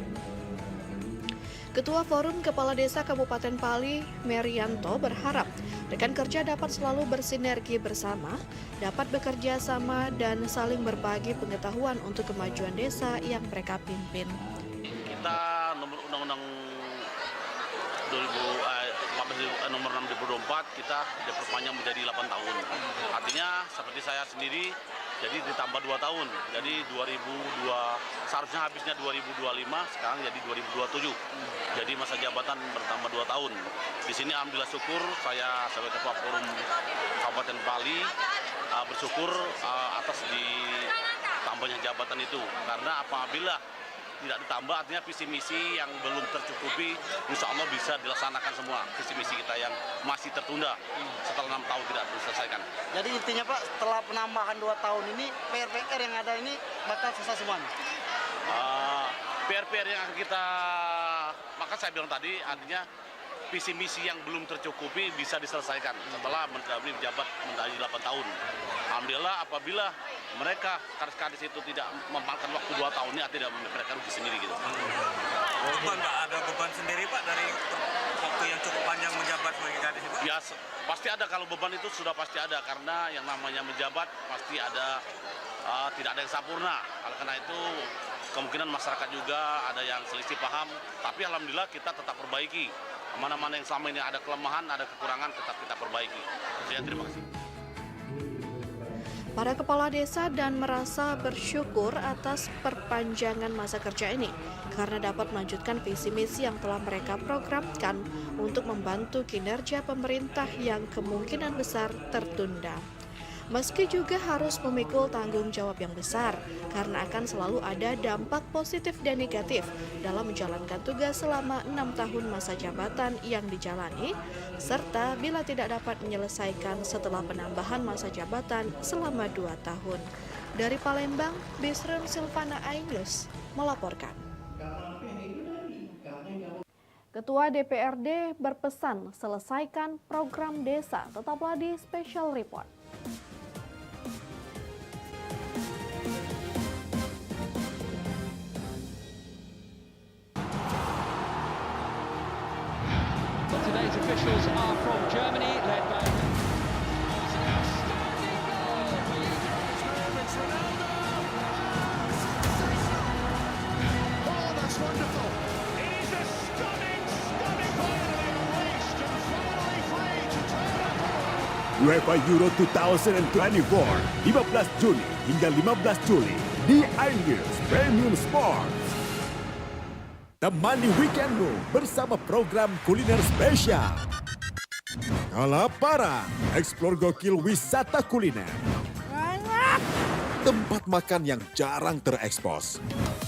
Ketua Forum Kepala Desa Kabupaten Pali, Merianto, berharap rekan kerja dapat selalu bersinergi bersama, dapat bekerja sama dan saling berbagi pengetahuan untuk kemajuan desa yang mereka pimpin. Kita nomor Undang-Undang nomor 6 2024 kita diperpanjang menjadi 8 tahun. Artinya seperti saya sendiri jadi ditambah 2 tahun. Jadi 2002 seharusnya habisnya 2025, sekarang jadi 2027. Jadi masa jabatan bertambah 2 tahun. Di sini alhamdulillah syukur saya sebagai Ketua Forum Kabupaten Pali bersyukur atas ditambahnya jabatan itu. Karena apabila tidak ditambah artinya visi misi yang belum tercukupi insya Allah bisa dilaksanakan semua visi misi kita yang masih tertunda setelah 6 tahun tidak diselesaikan. Jadi intinya Pak, setelah penambahan 2 tahun ini PR-PR yang ada ini bakal selesai semua. PR-PR yang kita, maka saya bilang tadi artinya visi misi yang belum tercukupi bisa diselesaikan setelah menjabat menjadi 8 tahun. Alhamdulillah apabila mereka kadis-kadis itu tidak memakan waktu 2 tahun ini tidak mereka rugi sendiri gitu. Beban Pak, ada beban sendiri Pak dari waktu yang cukup panjang menjabat sebagai kadis itu? Ya pasti ada, kalau beban itu sudah pasti ada karena yang namanya menjabat pasti ada tidak ada yang sempurna. Karena itu kemungkinan masyarakat juga ada yang selisih paham, tapi alhamdulillah kita tetap perbaiki. Mana-mana yang selama ini ada kelemahan, ada kekurangan tetap kita perbaiki. Sekian, terima kasih. Para kepala desa dan merasa bersyukur atas perpanjangan masa kerja ini karena dapat melanjutkan visi misi yang telah mereka programkan untuk membantu kinerja pemerintah yang kemungkinan besar tertunda. Meski juga harus memikul tanggung jawab yang besar karena akan selalu ada dampak positif dan negatif dalam menjalankan tugas selama 6 tahun masa jabatan yang dijalani, serta bila tidak dapat menyelesaikan setelah penambahan masa jabatan selama 2 tahun. Dari Palembang, Bisrun Silvana Ainus melaporkan. Ketua DPRD berpesan selesaikan program desa. Tetaplah di Special Report. Today's officials are from Germany, led by UEFA Euro 2024, 15 Juni hingga 15 Juli di iNews Premium Sports. Temani weekendmu bersama program kuliner spesial. Kalaparan, eksplor gokil wisata kuliner. tempat makan yang jarang terekspos.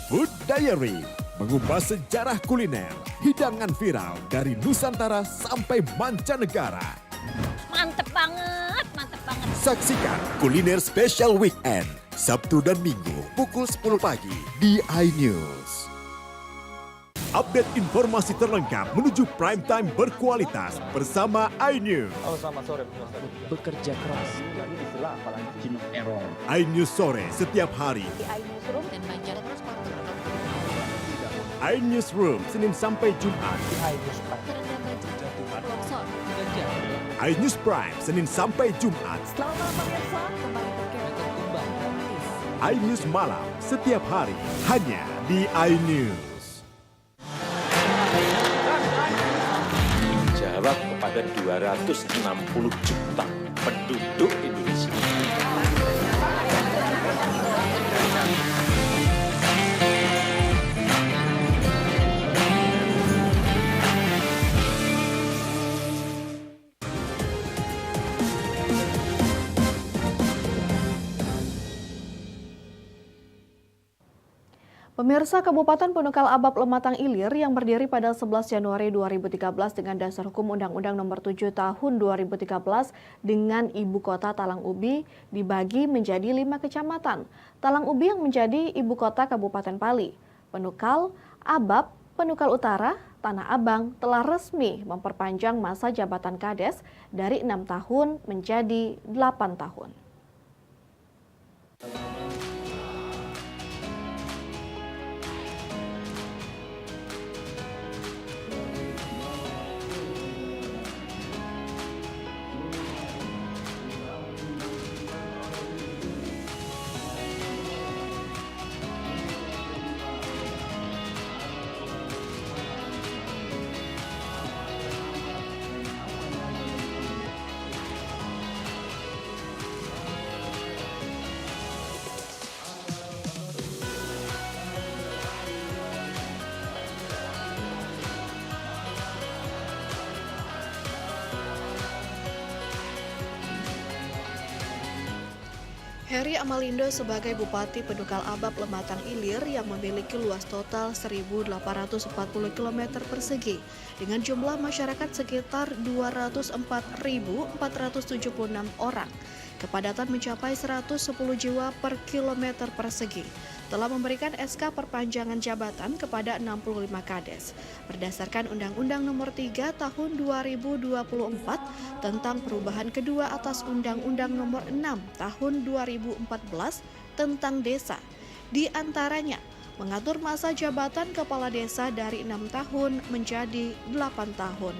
Food Diary mengupas sejarah kuliner, hidangan viral dari Nusantara sampai mancanegara. Mantep banget, mantep banget. Saksikan Kuliner Special Weekend, Sabtu dan Minggu pukul 10 pagi di iNews. Update informasi terlengkap menuju prime time berkualitas bersama iNews. Selamat sore. Bekerja keras. Jadi istilah apalagi Gino Error. iNews sore setiap hari. Di iNewsroom dan Banjar Transporter. iNewsroom Senin sampai Jumat. iNews Prime. Longsor. iNews Prime Senin sampai Jumat. Selamat malam pemirsa, kembali iNews malam setiap hari hanya di iNews. Jawab kepada 260 juta penduduk Indonesia. Pemirsa, Kabupaten Punukal Abab Lematang Ilir yang berdiri pada 11 Januari 2013 dengan dasar hukum Undang-Undang Nomor 7 Tahun 2013 dengan ibu kota Talang Ubi dibagi menjadi 5 kecamatan. Talang Ubi yang menjadi ibu kota Kabupaten Pali. Punukal Abab, Punukal Utara, Tanah Abang telah resmi memperpanjang masa jabatan Kades dari 6 tahun menjadi 8 tahun. Heri Amalindo sebagai Bupati Punukal Abab Lematang Ilir yang memiliki luas total 1.840 km persegi dengan jumlah masyarakat sekitar 204.476 orang. Kepadatan mencapai 110 jiwa per kilometer persegi. Telah memberikan SK perpanjangan jabatan kepada 65 Kades. Berdasarkan Undang-Undang Nomor 3 Tahun 2024 tentang perubahan kedua atas Undang-Undang Nomor 6 Tahun 2014 tentang desa. Di antaranya, mengatur masa jabatan kepala desa dari 6 tahun menjadi 8 tahun.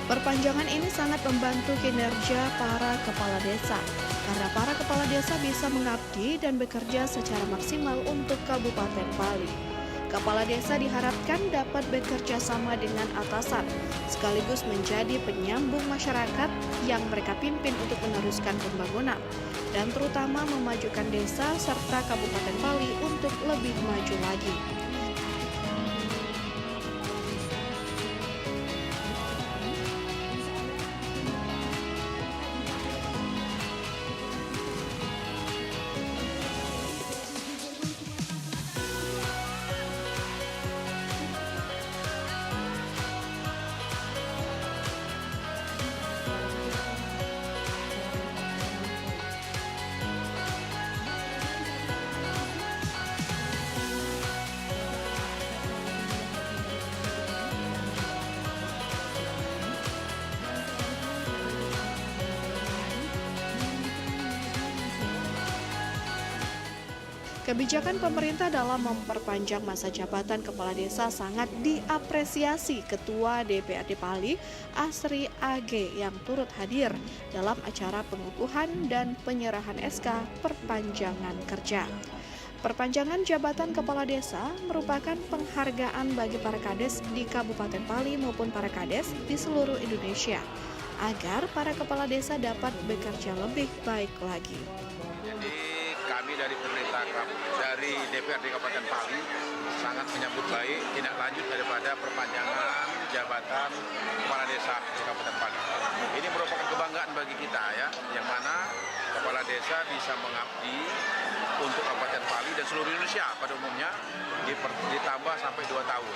Perpanjangan ini sangat membantu kinerja para kepala desa, karena para kepala desa bisa mengabdi dan bekerja secara maksimal untuk Kabupaten Pali. Kepala desa diharapkan dapat bekerja sama dengan atasan, sekaligus menjadi penyambung masyarakat yang mereka pimpin untuk meneruskan pembangunan, dan terutama memajukan desa serta Kabupaten Pali untuk lebih maju lagi. Kebijakan pemerintah dalam memperpanjang masa jabatan kepala desa sangat diapresiasi Ketua DPRD Pali, Asri AG, yang turut hadir dalam acara pengukuhan dan penyerahan SK perpanjangan kerja. Perpanjangan jabatan kepala desa merupakan penghargaan bagi para kades di Kabupaten Pali maupun para kades di seluruh Indonesia, agar para kepala desa dapat bekerja lebih baik lagi. Kami dari pemerintah dari DPRD Kabupaten Pali sangat menyambut baik tindak lanjut daripada perpanjangan jabatan kepala desa di Kabupaten Pali. Ini merupakan kebanggaan bagi kita ya, yang mana kepala desa bisa mengabdi untuk Kabupaten Pali dan seluruh Indonesia pada umumnya ditambah sampai 2 tahun.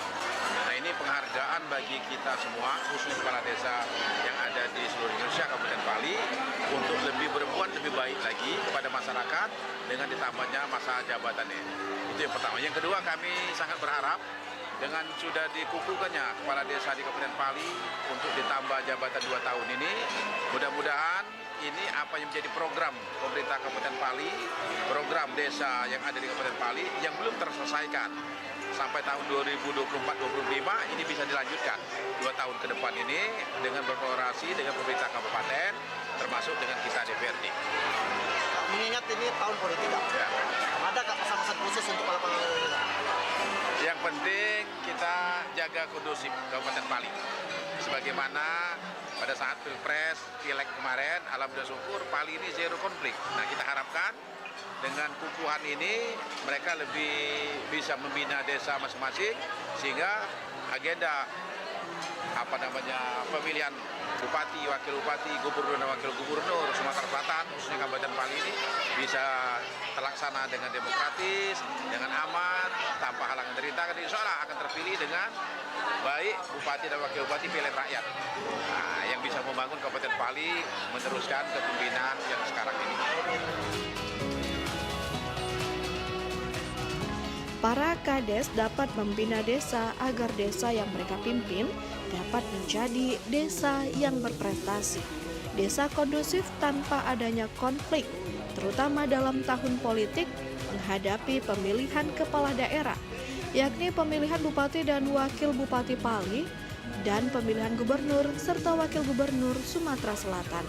Nah, ini penghargaan bagi kita semua, khusus kepala desa yang ada di seluruh Indonesia, Kabupaten Pali, untuk lebih berbuat lebih baik lagi kepada masyarakat dengan ditambahnya masa jabatannya. Itu yang pertama. Yang kedua, kami sangat berharap dengan sudah dikukuhkannya kepala desa di Kabupaten Pali untuk ditambah jabatan 2 tahun ini, mudah-mudahan ini apa yang menjadi program pemerintah Kabupaten Pali, program desa yang ada di Kabupaten Pali yang belum terselesaikan sampai tahun 2024-2025 ini bisa dilanjutkan 2 tahun ke depan ini dengan berkolaborasi dengan pemerintah kabupaten termasuk dengan kita DPRD. Mengingat ini tahun politik, ya. Ada pesan-pesan khusus untuk para pengelola desa? Yang penting kita jaga kondusif Kabupaten Pali. Sebagaimana pada saat Pilpres, Pileg kemarin, alhamdulillah syukur Pali ini zero konflik. Nah, kita harapkan dengan kukuhan ini mereka lebih bisa membina desa masing-masing sehingga agenda pemilihan bupati, wakil bupati, gubernur dan wakil gubernur Sumatera Selatan khususnya Kabupaten Pali ini bisa terlaksana dengan demokratis, dengan aman, tanpa halangan dari rintangan. Insya Allah akan terpilih dengan baik bupati dan wakil bupati pilihan rakyat. Nah, yang bisa membangun Kabupaten Pali meneruskan kepemimpinan yang sekarang ini. Para kades dapat membina desa agar desa yang mereka pimpin dapat menjadi desa yang berprestasi. Desa kondusif tanpa adanya konflik, terutama dalam tahun politik menghadapi pemilihan kepala daerah, yakni pemilihan bupati dan wakil bupati Pali dan pemilihan gubernur serta wakil gubernur Sumatera Selatan.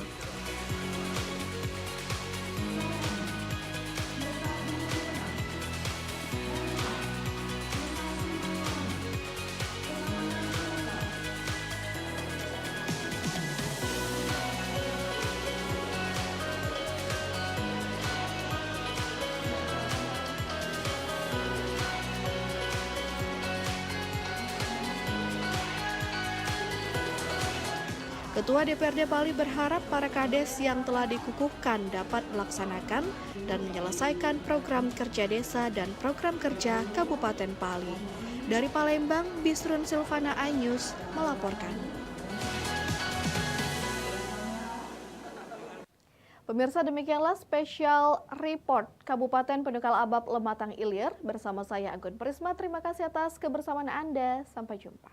Ketua DPRD Pali berharap para kades yang telah dikukuhkan dapat melaksanakan dan menyelesaikan program kerja desa dan program kerja Kabupaten Pali. Dari Palembang, Bisrun Silvana iNews melaporkan. Pemirsa, demikianlah spesial report Kabupaten Pendukal Abab Lematang Ilir bersama saya Anggun Prisma. Terima kasih atas kebersamaan Anda. Sampai jumpa.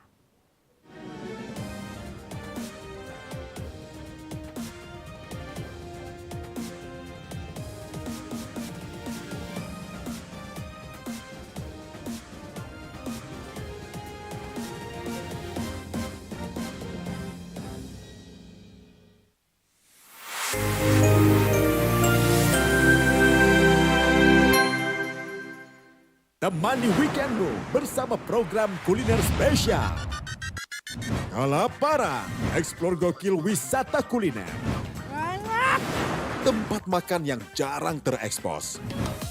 Temani weekendmu bersama program kuliner spesial. Kalaparan, eksplor gokil wisata kuliner. Tempat makan yang jarang terekspos.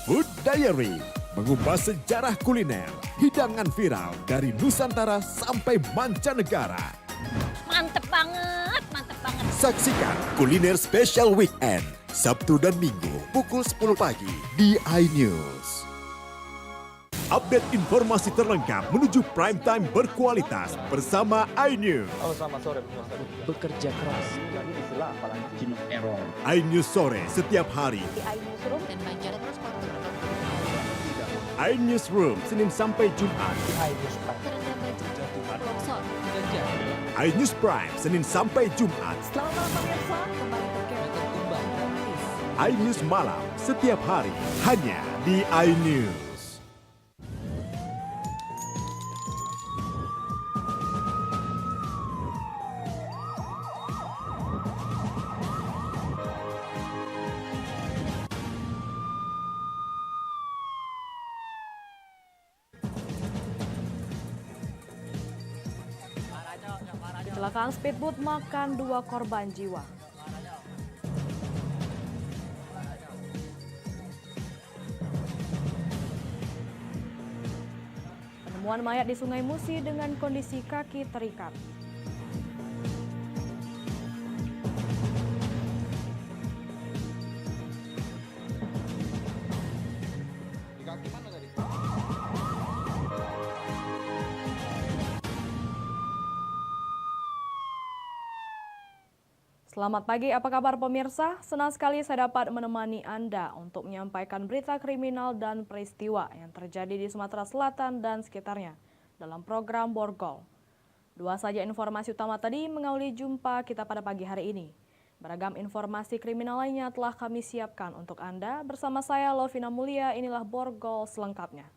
Food Diary, mengupas sejarah kuliner, hidangan viral dari Nusantara sampai mancanegara. Mantep banget, mantep banget. Saksikan Kuliner Spesial Weekend, Sabtu dan Minggu pukul 10 pagi di iNews. Update informasi terlengkap menuju prime time berkualitas bersama iNews. Selamat sore. Bekerja keras. Jadi istilah apalagi Margin of error. iNews sore setiap hari. Di iNewsroom dan Banjarnegara Sporter. iNewsroom Senin sampai Jumat. iNews Prime. Terendam banjir. Longsor. iNews Prime Senin sampai Jumat. Selamat malam pemirsa, kembali berkembang. iNews malam setiap hari hanya di iNews. Kecelakaan speedboat makan 2 korban jiwa. Penemuan mayat di Sungai Musi dengan kondisi kaki terikat. Selamat pagi, apa kabar pemirsa? Senang sekali saya dapat menemani Anda untuk menyampaikan berita kriminal dan peristiwa yang terjadi di Sumatera Selatan dan sekitarnya dalam program Borgol. Dua saja informasi utama tadi mengawali jumpa kita pada pagi hari ini. Beragam informasi kriminal lainnya telah kami siapkan untuk Anda. Bersama saya Lovina Mulia, inilah Borgol selengkapnya.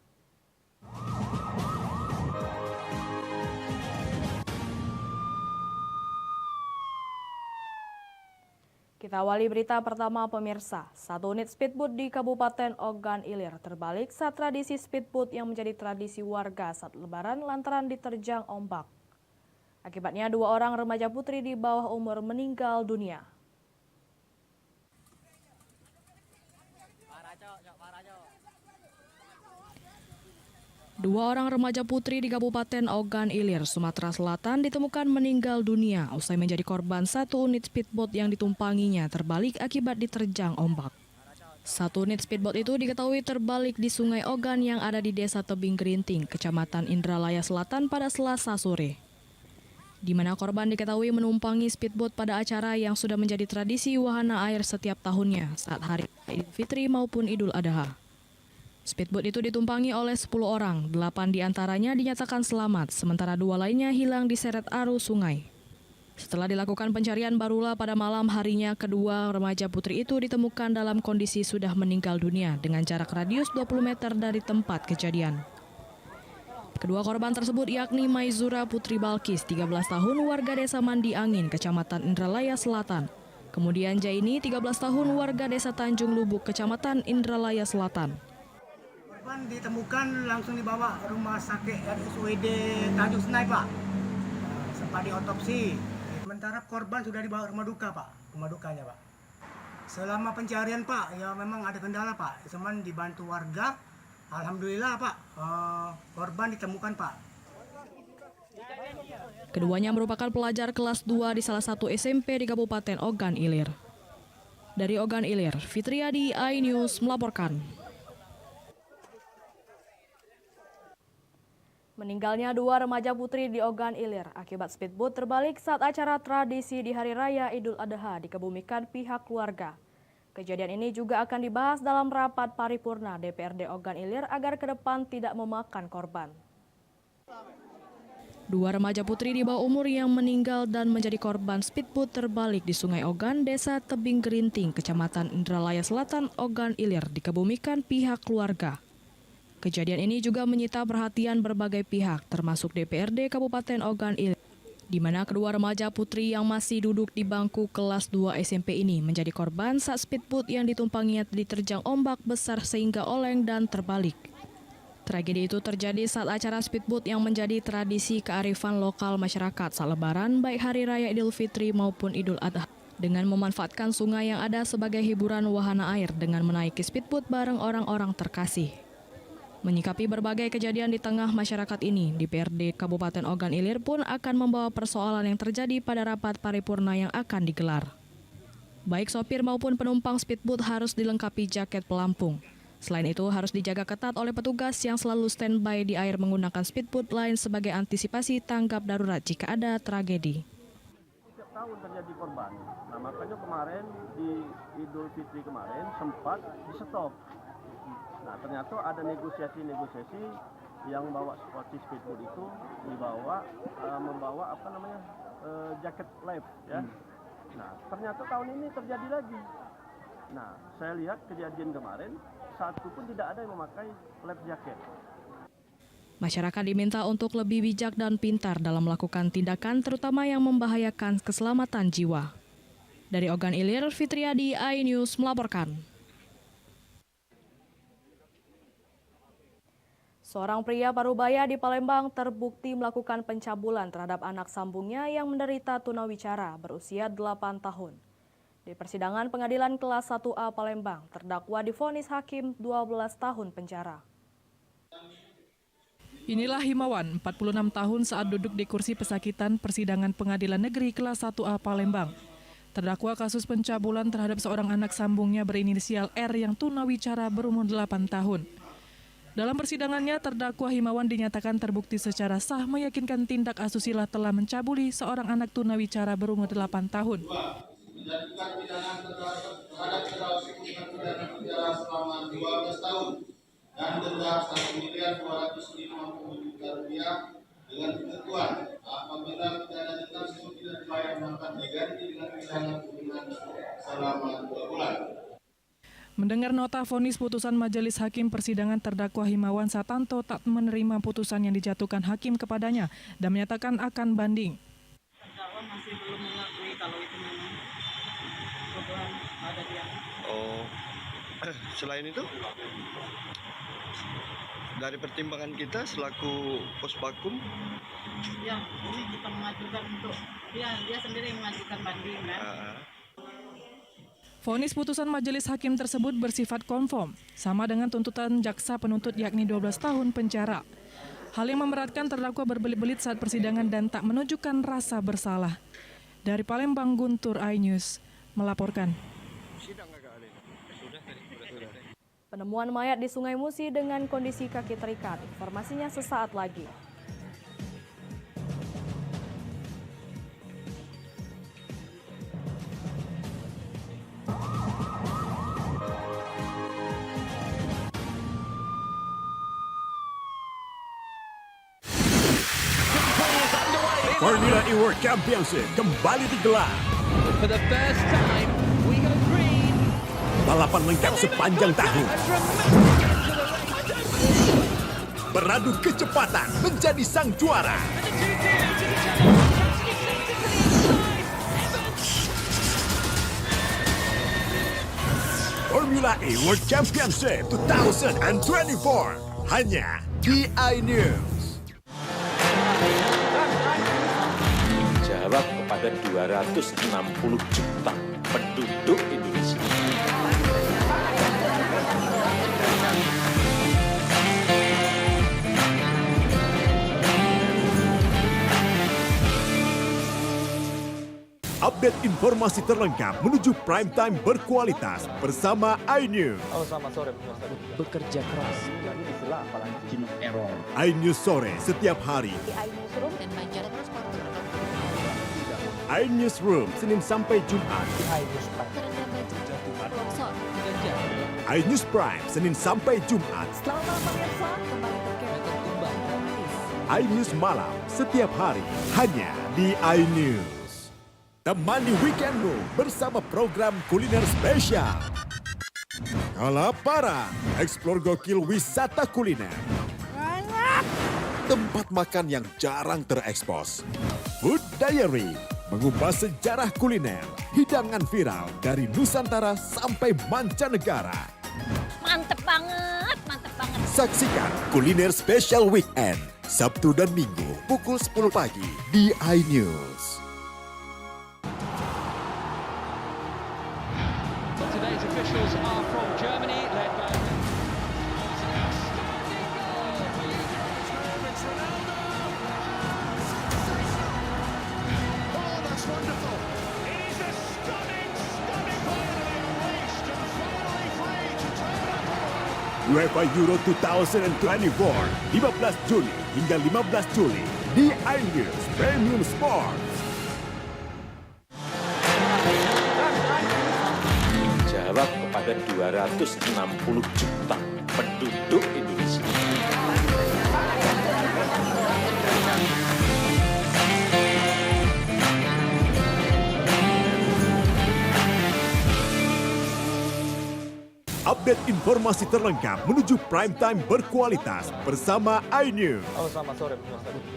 Kita awali berita pertama pemirsa. Satu unit speedboat di Kabupaten Ogan Ilir terbalik saat tradisi speedboat yang menjadi tradisi warga saat lebaran lantaran diterjang ombak. Akibatnya 2 orang remaja putri di bawah umur meninggal dunia. Dua orang remaja putri di Kabupaten Ogan Ilir, Sumatera Selatan ditemukan meninggal dunia usai menjadi korban satu unit speedboat yang ditumpanginya terbalik akibat diterjang ombak. Satu unit speedboat itu diketahui terbalik di Sungai Ogan yang ada di Desa Tebing Gerinting, Kecamatan Indralaya Selatan pada Selasa sore. Di mana korban diketahui menumpangi speedboat pada acara yang sudah menjadi tradisi wahana air setiap tahunnya saat hari Idul Fitri maupun Idul Adha. Speedboat itu ditumpangi oleh 10 orang, 8 diantaranya dinyatakan selamat, sementara 2 lainnya hilang diseret arus sungai. Setelah dilakukan pencarian barulah pada malam harinya kedua remaja putri itu ditemukan dalam kondisi sudah meninggal dunia dengan jarak radius 20 meter dari tempat kejadian. Kedua korban tersebut yakni Maizura Putri Balkis, 13 tahun, warga Desa Mandi Angin, Kecamatan Indralaya Selatan. Kemudian Jaini, 13 tahun, warga Desa Tanjung Lubuk, Kecamatan Indralaya Selatan. Korban ditemukan langsung dibawa rumah sakit RSUD Tanjung Senai, Pak. Sempat diotopsi. Sementara korban sudah dibawa rumah duka, Pak. Rumah dukanya, Pak. Selama pencarian, Pak, ya memang ada kendala, Pak. Cuman dibantu warga. Alhamdulillah, Pak. Korban ditemukan, Pak. Keduanya merupakan pelajar kelas 2 di salah satu SMP di Kabupaten Ogan Ilir. Dari Ogan Ilir, Fitriadi, iNews melaporkan. Meninggalnya 2 remaja putri di Ogan Ilir akibat speedboat terbalik saat acara tradisi di Hari Raya Idul Adha dikebumikan pihak keluarga. Kejadian ini juga akan dibahas dalam rapat paripurna DPRD Ogan Ilir agar ke depan tidak memakan korban. 2 remaja putri di bawah umur yang meninggal dan menjadi korban speedboat terbalik di Sungai Ogan, Desa Tebing Gerinting, Kecamatan Indralaya Selatan, Ogan Ilir dikebumikan pihak keluarga. Kejadian ini juga menyita perhatian berbagai pihak, termasuk DPRD Kabupaten Ogan Ilir, di mana kedua remaja putri yang masih duduk di bangku kelas 2 SMP ini menjadi korban saat speedboat yang ditumpanginya diterjang ombak besar sehingga oleng dan terbalik. Tragedi itu terjadi saat acara speedboat yang menjadi tradisi kearifan lokal masyarakat saat Lebaran, baik Hari Raya Idul Fitri maupun Idul Adha, dengan memanfaatkan sungai yang ada sebagai hiburan wahana air dengan menaiki speedboat bareng orang-orang terkasih. Menyikapi berbagai kejadian di tengah masyarakat ini, DPRD Kabupaten Ogan Ilir pun akan membawa persoalan yang terjadi pada rapat paripurna yang akan digelar. Baik sopir maupun penumpang speedboat harus dilengkapi jaket pelampung. Selain itu harus dijaga ketat oleh petugas yang selalu standby di air menggunakan speedboat lain sebagai antisipasi tanggap darurat jika ada tragedi. Setiap tahun terjadi korban. Nah, makanya kemarin di Idul Fitri kemarin sempat di-stop. Nah, ternyata ada negosiasi yang bawa sporty speedboat itu dibawa membawa jaket life ya. Nah, ternyata tahun ini terjadi lagi. Nah, saya lihat kejadian kemarin, satu pun tidak ada yang memakai life jacket. Masyarakat diminta untuk lebih bijak dan pintar dalam melakukan tindakan terutama yang membahayakan keselamatan jiwa. Dari Ogan Ilir, Fitriadi, iNews melaporkan. Seorang pria Parubaya di Palembang terbukti melakukan pencabulan terhadap anak sambungnya yang menderita tunawicara berusia 8 tahun. Di persidangan Pengadilan Kelas 1A Palembang, terdakwa divonis hakim 12 tahun penjara. Inilah Himawan, 46 tahun saat duduk di kursi pesakitan persidangan Pengadilan Negeri Kelas 1A Palembang. Terdakwa kasus pencabulan terhadap seorang anak sambungnya berinisial R yang tunawicara berumur 8 tahun. Dalam persidangannya, terdakwa Himawan dinyatakan terbukti secara sah meyakinkan tindak asusila telah mencabuli seorang anak tunawicara berumur 8 tahun. Menjatuhkan pidana terhadap terdakwa pidana penjara selama 12 tahun. Dan denda Rp1.250.000 dengan ketentuan apabila pidana tetap tidak dibayar maka diganti dengan pidana kurungan selama 2 bulan. Mendengar nota vonis putusan Majelis Hakim Persidangan, terdakwa Himawan Satanto tak menerima putusan yang dijatuhkan hakim kepadanya dan menyatakan akan banding. Terdakwa masih belum mengakui kalau itu memang kebetulan ada dia. Oh, selain itu? Dari pertimbangan kita selaku Posbakum, ya ini kita mengajukan untuk dia sendiri mengajukan banding kan. Vonis putusan majelis hakim tersebut bersifat konform, sama dengan tuntutan jaksa penuntut yakni 12 tahun penjara. Hal yang memberatkan terdakwa berbelit-belit saat persidangan dan tak menunjukkan rasa bersalah. Dari Palembang, Guntur, iNews melaporkan. Penemuan mayat di Sungai Musi dengan kondisi kaki terikat. Informasinya sesaat lagi. Formula E World Championship kembali digelar. For the first time, we go green. Balapan lengkap sepanjang tahun. Beradu kecepatan menjadi sang juara. Formula E World Championship 2024 hanya di iNews. Jawab kepada 260 juta penduduk Indonesia. Update informasi terlengkap menuju prime time berkualitas bersama iNews. Oh, selamat sore. Bekerja keras. Jadi istilah apalagi jenuh error. iNews sore setiap hari. Di iNewsroom dan Banjarnegara. iNewsroom Senin sampai Jumat. iNews Prime. iNews Prime Senin sampai Jumat. Selamat malam pemirsa, kembali berkembang. iNews malam setiap hari hanya di iNews. Temani weekendmu bersama program kuliner spesial. Kalaparan, eksplor gokil wisata kuliner. Tempat makan yang jarang terekspos. Food Diary, mengupas sejarah kuliner, hidangan viral dari Nusantara sampai mancanegara. Mantep banget, mantep banget. Saksikan kuliner spesial weekend, Sabtu dan Minggu pukul 10 pagi di iNews. Today's officials are from Germany, led by UEFA Euro 2024, 15 Juni hingga 15 Juli di iNews Premium Sports. Jawab kepada 260 juta penduduk Indonesia. Update informasi terlengkap menuju prime time berkualitas bersama iNews. Selamat sore.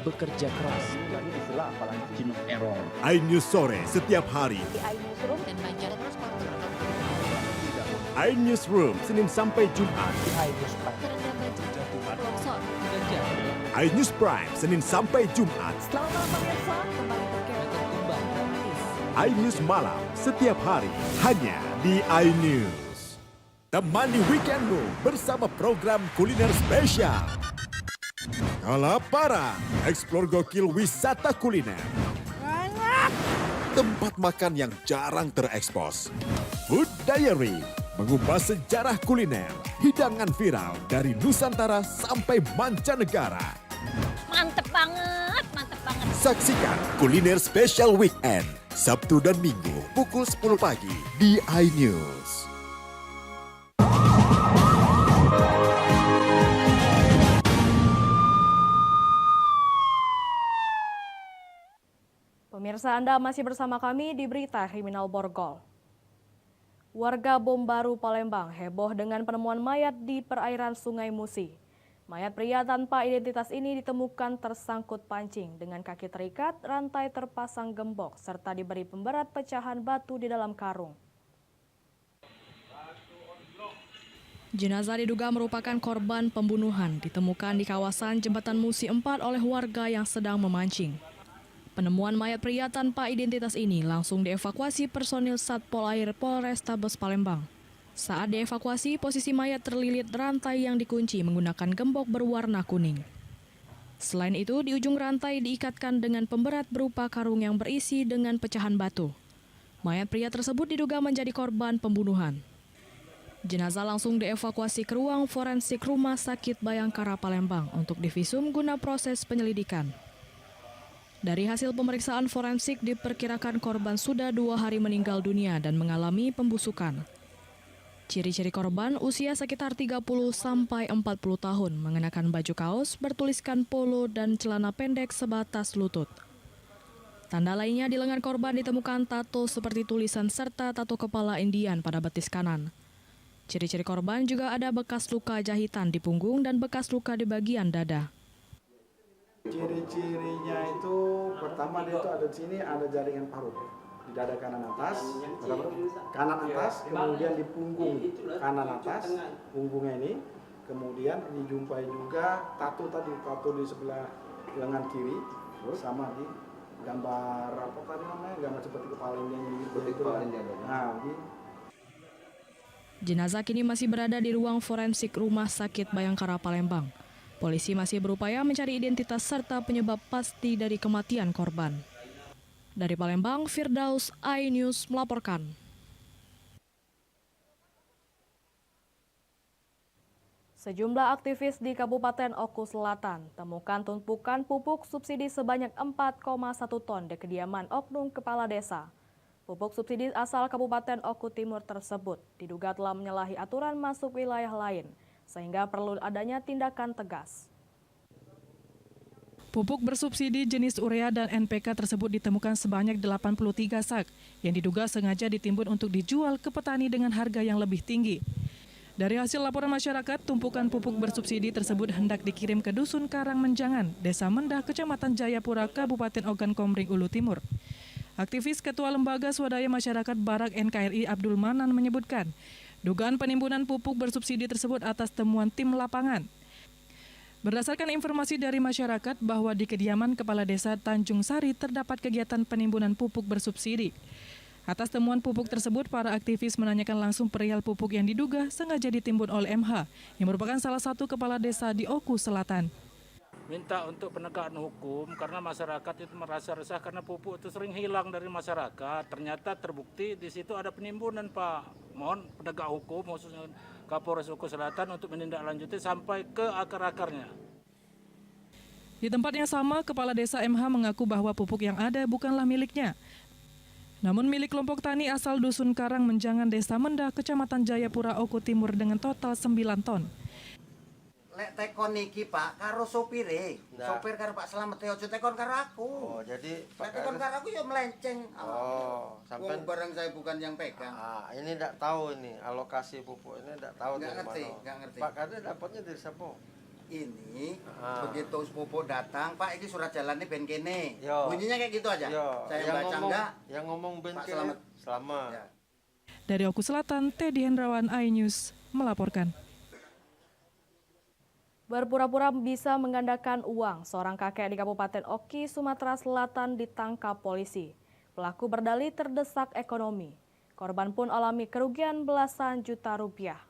Bekerja keras. Jadi istilah apalagi Margin of Error. iNews sore setiap hari. Di iNewsroom dan Banjar iNewsroom Senin sampai Jumat. iNews Prime. Longsor. iNews Prime Senin sampai Jumat. Selamat malam pemirsa, kembali berkenan. iNews malam setiap hari hanya di iNews. Temani weekendmu bersama program kuliner spesial. Kalaparan, eksplor gokil wisata kuliner. Tempat makan yang jarang terekspos. Food Diary, mengupas sejarah kuliner, hidangan viral dari Nusantara sampai mancanegara. Mantep banget, mantep banget. Saksikan Kuliner Spesial Weekend, Sabtu dan Minggu pukul 10 pagi di iNews. Pemirsa, Anda masih bersama kami di Berita Kriminal Borgol. Warga Bom Baru, Palembang heboh dengan penemuan mayat di perairan Sungai Musi. Mayat pria tanpa identitas ini ditemukan tersangkut pancing dengan kaki terikat, rantai terpasang gembok, serta diberi pemberat pecahan batu di dalam karung. Jenazah diduga merupakan korban pembunuhan ditemukan di kawasan Jembatan Musi 4 oleh warga yang sedang memancing. Penemuan mayat pria tanpa identitas ini langsung dievakuasi personil Satpol Air Polrestabes Palembang. Saat dievakuasi, posisi mayat terlilit rantai yang dikunci menggunakan gembok berwarna kuning. Selain itu, di ujung rantai diikatkan dengan pemberat berupa karung yang berisi dengan pecahan batu. Mayat pria tersebut diduga menjadi korban pembunuhan. Jenazah langsung dievakuasi ke ruang forensik Rumah Sakit Bayangkara Palembang untuk divisum guna proses penyelidikan. Dari hasil pemeriksaan forensik diperkirakan korban sudah 2 hari meninggal dunia dan mengalami pembusukan. Ciri-ciri korban usia sekitar 30 sampai 40 tahun, mengenakan baju kaos bertuliskan polo dan celana pendek sebatas lutut. Tanda lainnya di lengan korban ditemukan tato seperti tulisan serta tato kepala Indian pada betis kanan. Ciri-ciri korban juga ada bekas luka jahitan di punggung dan bekas luka di bagian dada. Ciri-cirinya itu pertama dia itu ada di sini ada jaringan parut di dada kanan atas, kemudian di punggung kanan atas, punggungnya ini, kemudian dijumpai juga tato di sebelah lengan kiri, sama di gambar apa tadi namanya, gambar seperti kepala Indian gitu. Jenazah kini masih berada di ruang forensik Rumah Sakit Bayangkara Palembang. Polisi masih berupaya mencari identitas serta penyebab pasti dari kematian korban. Dari Palembang, Firdaus, iNews melaporkan. Sejumlah aktivis di Kabupaten Oku Selatan temukan tumpukan pupuk subsidi sebanyak 4,1 ton di kediaman oknum kepala desa. Pupuk subsidi asal Kabupaten Oku Timur tersebut diduga telah menyalahi aturan masuk wilayah lain, sehingga perlu adanya tindakan tegas. Pupuk bersubsidi jenis urea dan NPK tersebut ditemukan sebanyak 83 sak yang diduga sengaja ditimbun untuk dijual ke petani dengan harga yang lebih tinggi. Dari hasil laporan masyarakat, tumpukan pupuk bersubsidi tersebut hendak dikirim ke Dusun Karangmenjangan, Desa Mendah, Kecamatan Jayapura, Kabupaten Ogan Komering Ulu Timur. Aktivis Ketua Lembaga Swadaya Masyarakat Barak NKRI Abdul Manan menyebutkan, dugaan penimbunan pupuk bersubsidi tersebut atas temuan tim lapangan. Berdasarkan informasi dari masyarakat bahwa di kediaman Kepala Desa Tanjung Sari terdapat kegiatan penimbunan pupuk bersubsidi. Atas temuan pupuk tersebut, para aktivis menanyakan langsung perihal pupuk yang diduga sengaja ditimbun oleh MH, yang merupakan salah satu kepala desa di Oku Selatan. Minta untuk penegakan hukum karena masyarakat itu merasa resah karena pupuk itu sering hilang dari masyarakat. Ternyata terbukti di situ ada penimbunan, Pak. Mohon penegak hukum khususnya Kapolres Oku Selatan untuk menindaklanjuti sampai ke akar-akarnya. Di tempat yang sama, Kepala Desa MH mengaku bahwa pupuk yang ada bukanlah miliknya, namun milik kelompok tani asal Dusun Karangmenjangan, Desa Mendah, Kecamatan Jayapura, Oku Timur dengan total 9 ton. lek tekon niki Pak karo sopire. Sopir karo Pak Slamet ojo tekon karo aku. Oh, jadi Lek tekon karo aku ya melenceng. Oh, sampai barang saya bukan yang pegang. Ini enggak tahu ini alokasi pupuk ini enggak tahu Nggak dari ngerti, mana. nggak ngerti. Pak Kade dapatnya dari siapa? Ini begitu pupuk datang, Pak ini surat jalannya ben kene. Yo. Bunyinya kayak gitu aja. Yo. Saya Yang baca ngomong- enggak? Yang ngomong ben Pak kene Slamet. Selamat. Dari Oku Selatan, Teddy Hendrawan, iNews melaporkan. Berpura-pura bisa menggandakan uang, seorang kakek di Kabupaten Oki, Sumatera Selatan ditangkap polisi. Pelaku berdalih terdesak ekonomi. Korban pun alami kerugian belasan juta rupiah.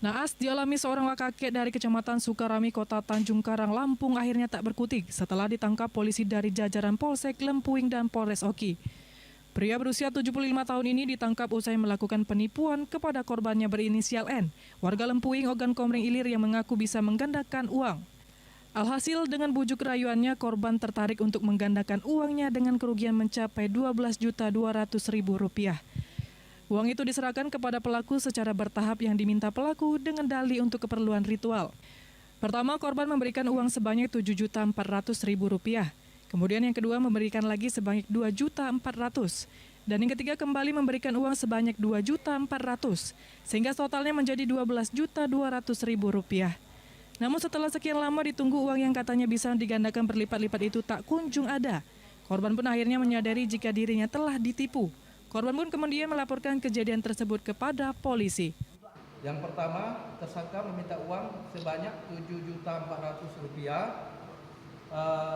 Naas dialami seorang kakek dari Kecamatan Sukarami, Kota Tanjung Karang, Lampung akhirnya tak berkutik setelah ditangkap polisi dari jajaran Polsek Lempuing dan Polres Oki. Pria berusia 75 tahun ini ditangkap usai melakukan penipuan kepada korbannya berinisial N, warga Lempuing, Ogan Komering Ilir yang mengaku bisa menggandakan uang. Alhasil dengan bujuk rayuannya korban tertarik untuk menggandakan uangnya dengan kerugian mencapai Rp12.200.000. Uang itu diserahkan kepada pelaku secara bertahap yang diminta pelaku dengan dalih untuk keperluan ritual. Pertama, korban memberikan uang sebanyak Rp7.400.000. Kemudian yang kedua memberikan lagi sebanyak Rp2.400.000. Dan yang ketiga kembali memberikan uang sebanyak Rp2.400.000. Sehingga totalnya menjadi Rp12.200.000. Namun setelah sekian lama ditunggu uang yang katanya bisa digandakan berlipat-lipat itu tak kunjung ada. Korban pun akhirnya menyadari jika dirinya telah ditipu. Korban pun kemudian melaporkan kejadian tersebut kepada polisi. Yang pertama, tersangka meminta uang sebanyak Rp7.400.000.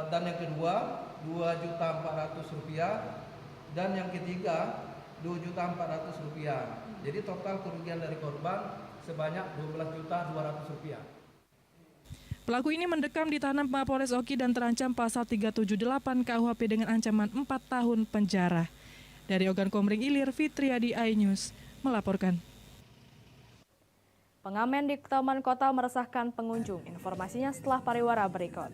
Dan yang kedua Rp2.400.000 dan yang ketiga Rp2.400.000. Jadi total kerugian dari korban sebanyak Rp12.200.000. Pelaku ini mendekam di tahanan Mapolres Oki dan terancam pasal 378 KUHP dengan ancaman 4 tahun penjara. Dari Ogan Komering Ilir, Fitriadi, iNews melaporkan. Pengamen di Taman Kota meresahkan pengunjung. Informasinya setelah pariwara berikut.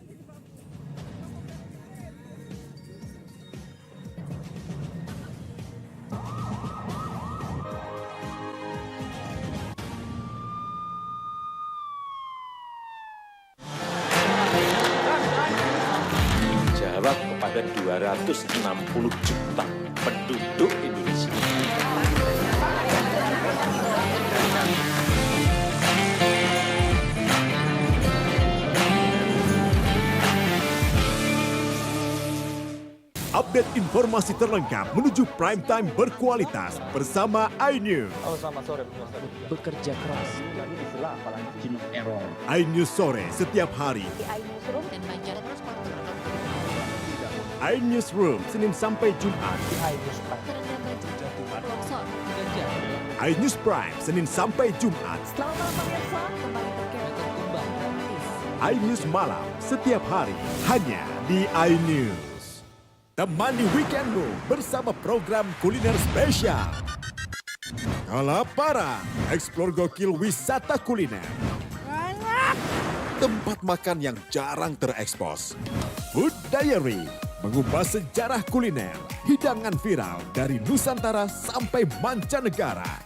Jawab kepada 260 juta penduduk Indonesia. Update informasi terlengkap menuju prime time berkualitas bersama iNews. Halo, selamat sore pemirsa. Bekerja keras, jadi istilah apalagi Gino Error. iNews sore setiap hari. Di iNewsroom dan Banjar terus iNewsroom Senin sampai Jumat. iNews Prime Senin sampai Jumat. Selamat malam pemirsa, kembali terkait iNews malam setiap hari hanya di iNews. Temani weekendmu bersama program kuliner spesial. Kalaparan, eksplor gokil wisata kuliner. Tempat makan yang jarang terekspos. Food Diary, mengupas sejarah kuliner, hidangan viral dari Nusantara sampai mancanegara.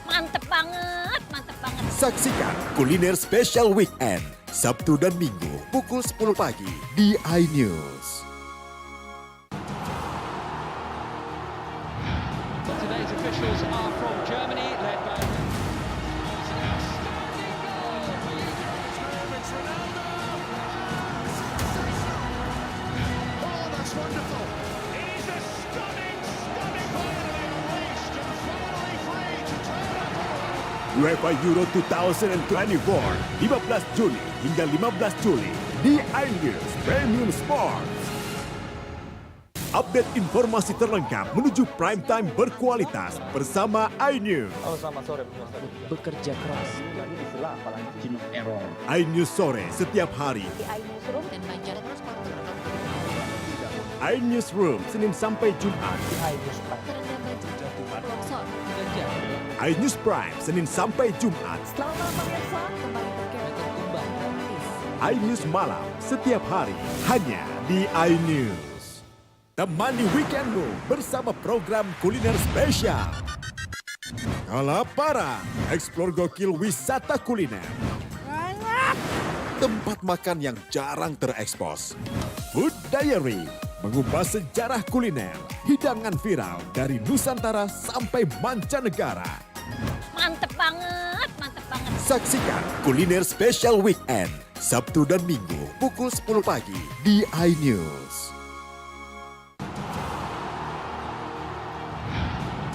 Mantep banget, mantep banget. Saksikan Kuliner Spesial Weekend, Sabtu dan Minggu pukul 10 pagi di iNews. Today's officials are from Germany, led by UEFA Euro 2024, 15 Juni hingga 15 Juli di iNews Premium Sports. Update informasi terlengkap menuju prime time berkualitas bersama iNews. Halo, selamat sore pemirsa. Bekerja keras, jadi istilah apalagi Gino Error. iNews sore setiap hari. Di iNewsroom dan Banjar terus iNewsroom Senin sampai Jumat. iNews Prime Senin sampai Jumat. Selamat malam pemirsa, kembali terkait iNews malam setiap hari hanya di iNews. Temani weekendmu bersama program kuliner spesial. Kalaparan, eksplor gokil wisata kuliner. Tempat makan yang jarang terekspos. Food Diary, mengupas sejarah kuliner, hidangan viral dari Nusantara sampai mancanegara. Mantep banget, mantep banget. Saksikan Kuliner Special Weekend, Sabtu dan Minggu, pukul 10 pagi di iNews.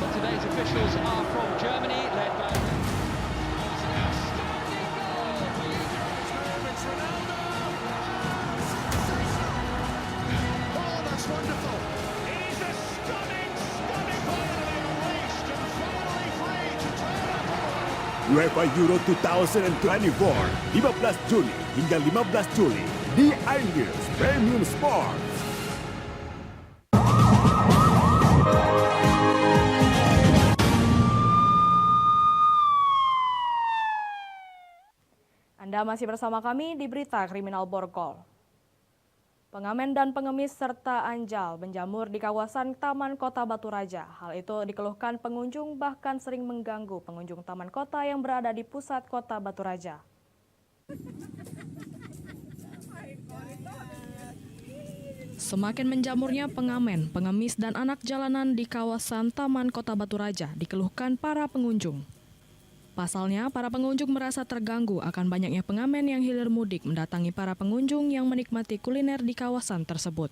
Today's officials are from Germany, led by UEFA Euro 2024, 15 Juni hingga 15 Juli di iNews Premium Sports. Anda masih bersama kami di Berita Kriminal Borgol. Pengamen dan pengemis serta anjal menjamur di kawasan Taman Kota Batu Raja. Hal itu dikeluhkan pengunjung bahkan sering mengganggu pengunjung taman kota yang berada di pusat kota Batu Raja. Semakin menjamurnya pengamen, pengemis dan anak jalanan di kawasan Taman Kota Batu Raja dikeluhkan para pengunjung. Pasalnya, para pengunjung merasa terganggu akan banyaknya pengamen yang hilir mudik mendatangi para pengunjung yang menikmati kuliner di kawasan tersebut.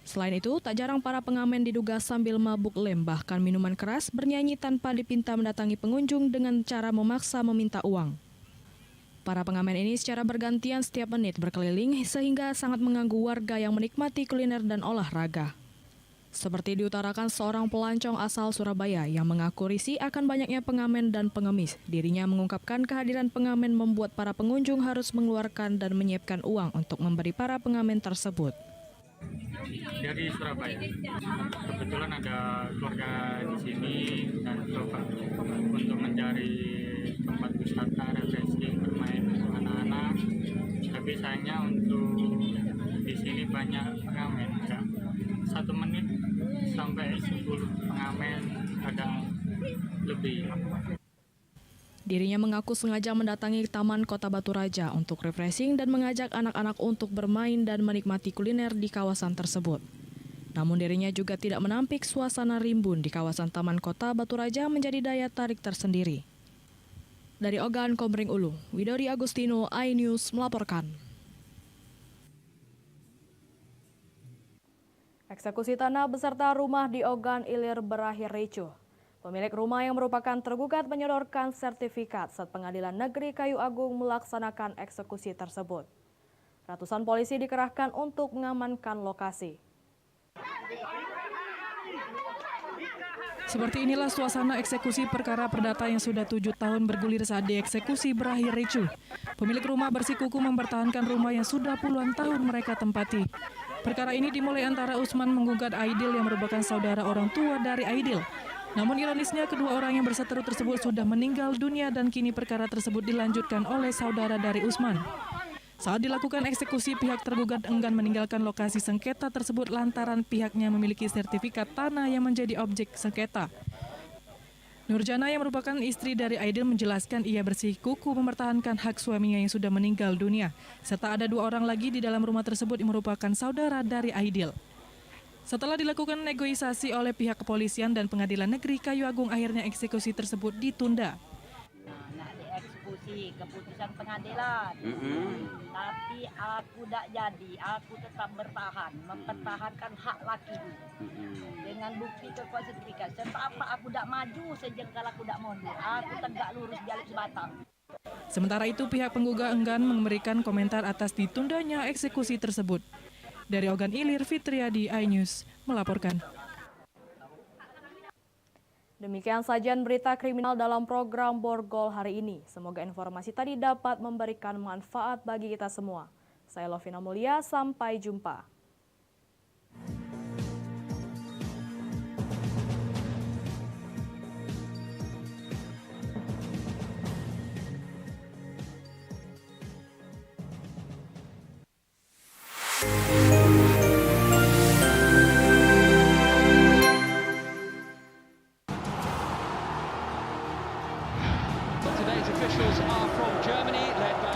Selain itu, tak jarang para pengamen diduga sambil mabuk lem bahkan minuman keras bernyanyi tanpa dipinta mendatangi pengunjung dengan cara memaksa meminta uang. Para pengamen ini secara bergantian setiap menit berkeliling sehingga sangat mengganggu warga yang menikmati kuliner dan olahraga. Seperti diutarakan seorang pelancong asal Surabaya yang mengaku risih akan banyaknya pengamen dan pengemis. Dirinya mengungkapkan kehadiran pengamen membuat para pengunjung harus mengeluarkan dan menyiapkan uang untuk memberi para pengamen tersebut. Dari Surabaya. Kebetulan ada keluarga di sini dan coba untuk mencari tempat wisata, refreshing, bermain dengan anak-anak. Tapi sayangnya untuk di sini banyak pengamen, enggak 1 menit sampai 10 pengamen, kadang lebih. Dirinya mengaku sengaja mendatangi Taman Kota Batu Raja untuk refreshing dan mengajak anak-anak untuk bermain dan menikmati kuliner di kawasan tersebut. Namun dirinya juga tidak menampik suasana rimbun di kawasan Taman Kota Batu Raja menjadi daya tarik tersendiri. Dari Ogan Komering Ulu, Widori Agustino, iNews melaporkan. Eksekusi tanah beserta rumah di Ogan Ilir berakhir ricuh. Pemilik rumah yang merupakan tergugat menyodorkan sertifikat saat Pengadilan Negeri Kayu Agung melaksanakan eksekusi tersebut. Ratusan polisi dikerahkan untuk mengamankan lokasi. Seperti inilah suasana eksekusi perkara perdata yang sudah 7 tahun bergulir saat dieksekusi berakhir ricuh. Pemilik rumah bersikukuh mempertahankan rumah yang sudah puluhan tahun mereka tempati. Perkara ini dimulai antara Usman menggugat Aidil yang merupakan saudara orang tua dari Aidil. Namun ironisnya kedua orang yang berseteru tersebut sudah meninggal dunia dan kini perkara tersebut dilanjutkan oleh saudara dari Usman. Saat dilakukan eksekusi, pihak tergugat enggan meninggalkan lokasi sengketa tersebut lantaran pihaknya memiliki sertifikat tanah yang menjadi objek sengketa. Nurjana yang merupakan istri dari Aidil menjelaskan ia bersikukuh mempertahankan hak suaminya yang sudah meninggal dunia, serta ada 2 orang lagi di dalam rumah tersebut yang merupakan saudara dari Aidil. Setelah dilakukan negosiasi oleh pihak kepolisian dan Pengadilan Negeri Kayu Agung, akhirnya eksekusi tersebut ditunda. Nak dieksekusi keputusan pengadilan. Tapi aku tak jadi, aku tetap bertahan, mempertahankan hak laki dulu. Dengan bukti kekuatan sertifikat, serta apa aku tak maju sejengkal aku tak mundur. Aku tegak lurus jaluk sebatang. Sementara itu pihak penggugat enggan memberikan komentar atas ditundanya eksekusi tersebut. Dari Ogan Ilir, Fitriadi, iNews melaporkan. Demikian sajian berita kriminal dalam program Borgol hari ini. Semoga informasi tadi dapat memberikan manfaat bagi kita semua. Saya Lovina Mulia, sampai jumpa. But today's officials are from Germany, led by...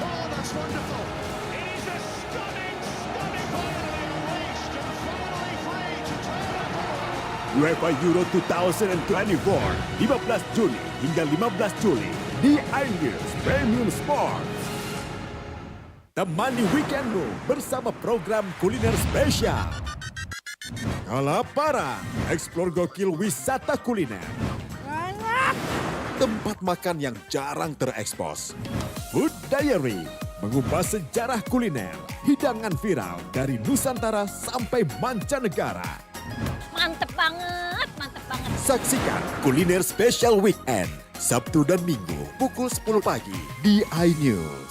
Oh, that's wonderful. It is a stunning goal. Reached and finally free to turn up. UEFA Euro 2024, 15 Juni hingga 15 Juli di iNews Premium Sports. Temani weekendmu bersama program kuliner spesial. Kalaparan, eksplor gokil wisata kuliner. Tempat makan yang jarang terekspos. Food Diary, mengupas sejarah kuliner, hidangan viral dari Nusantara sampai mancanegara. Mantep banget, mantep banget. Saksikan Kuliner Special Weekend, Sabtu dan Minggu pukul 10 pagi di iNews.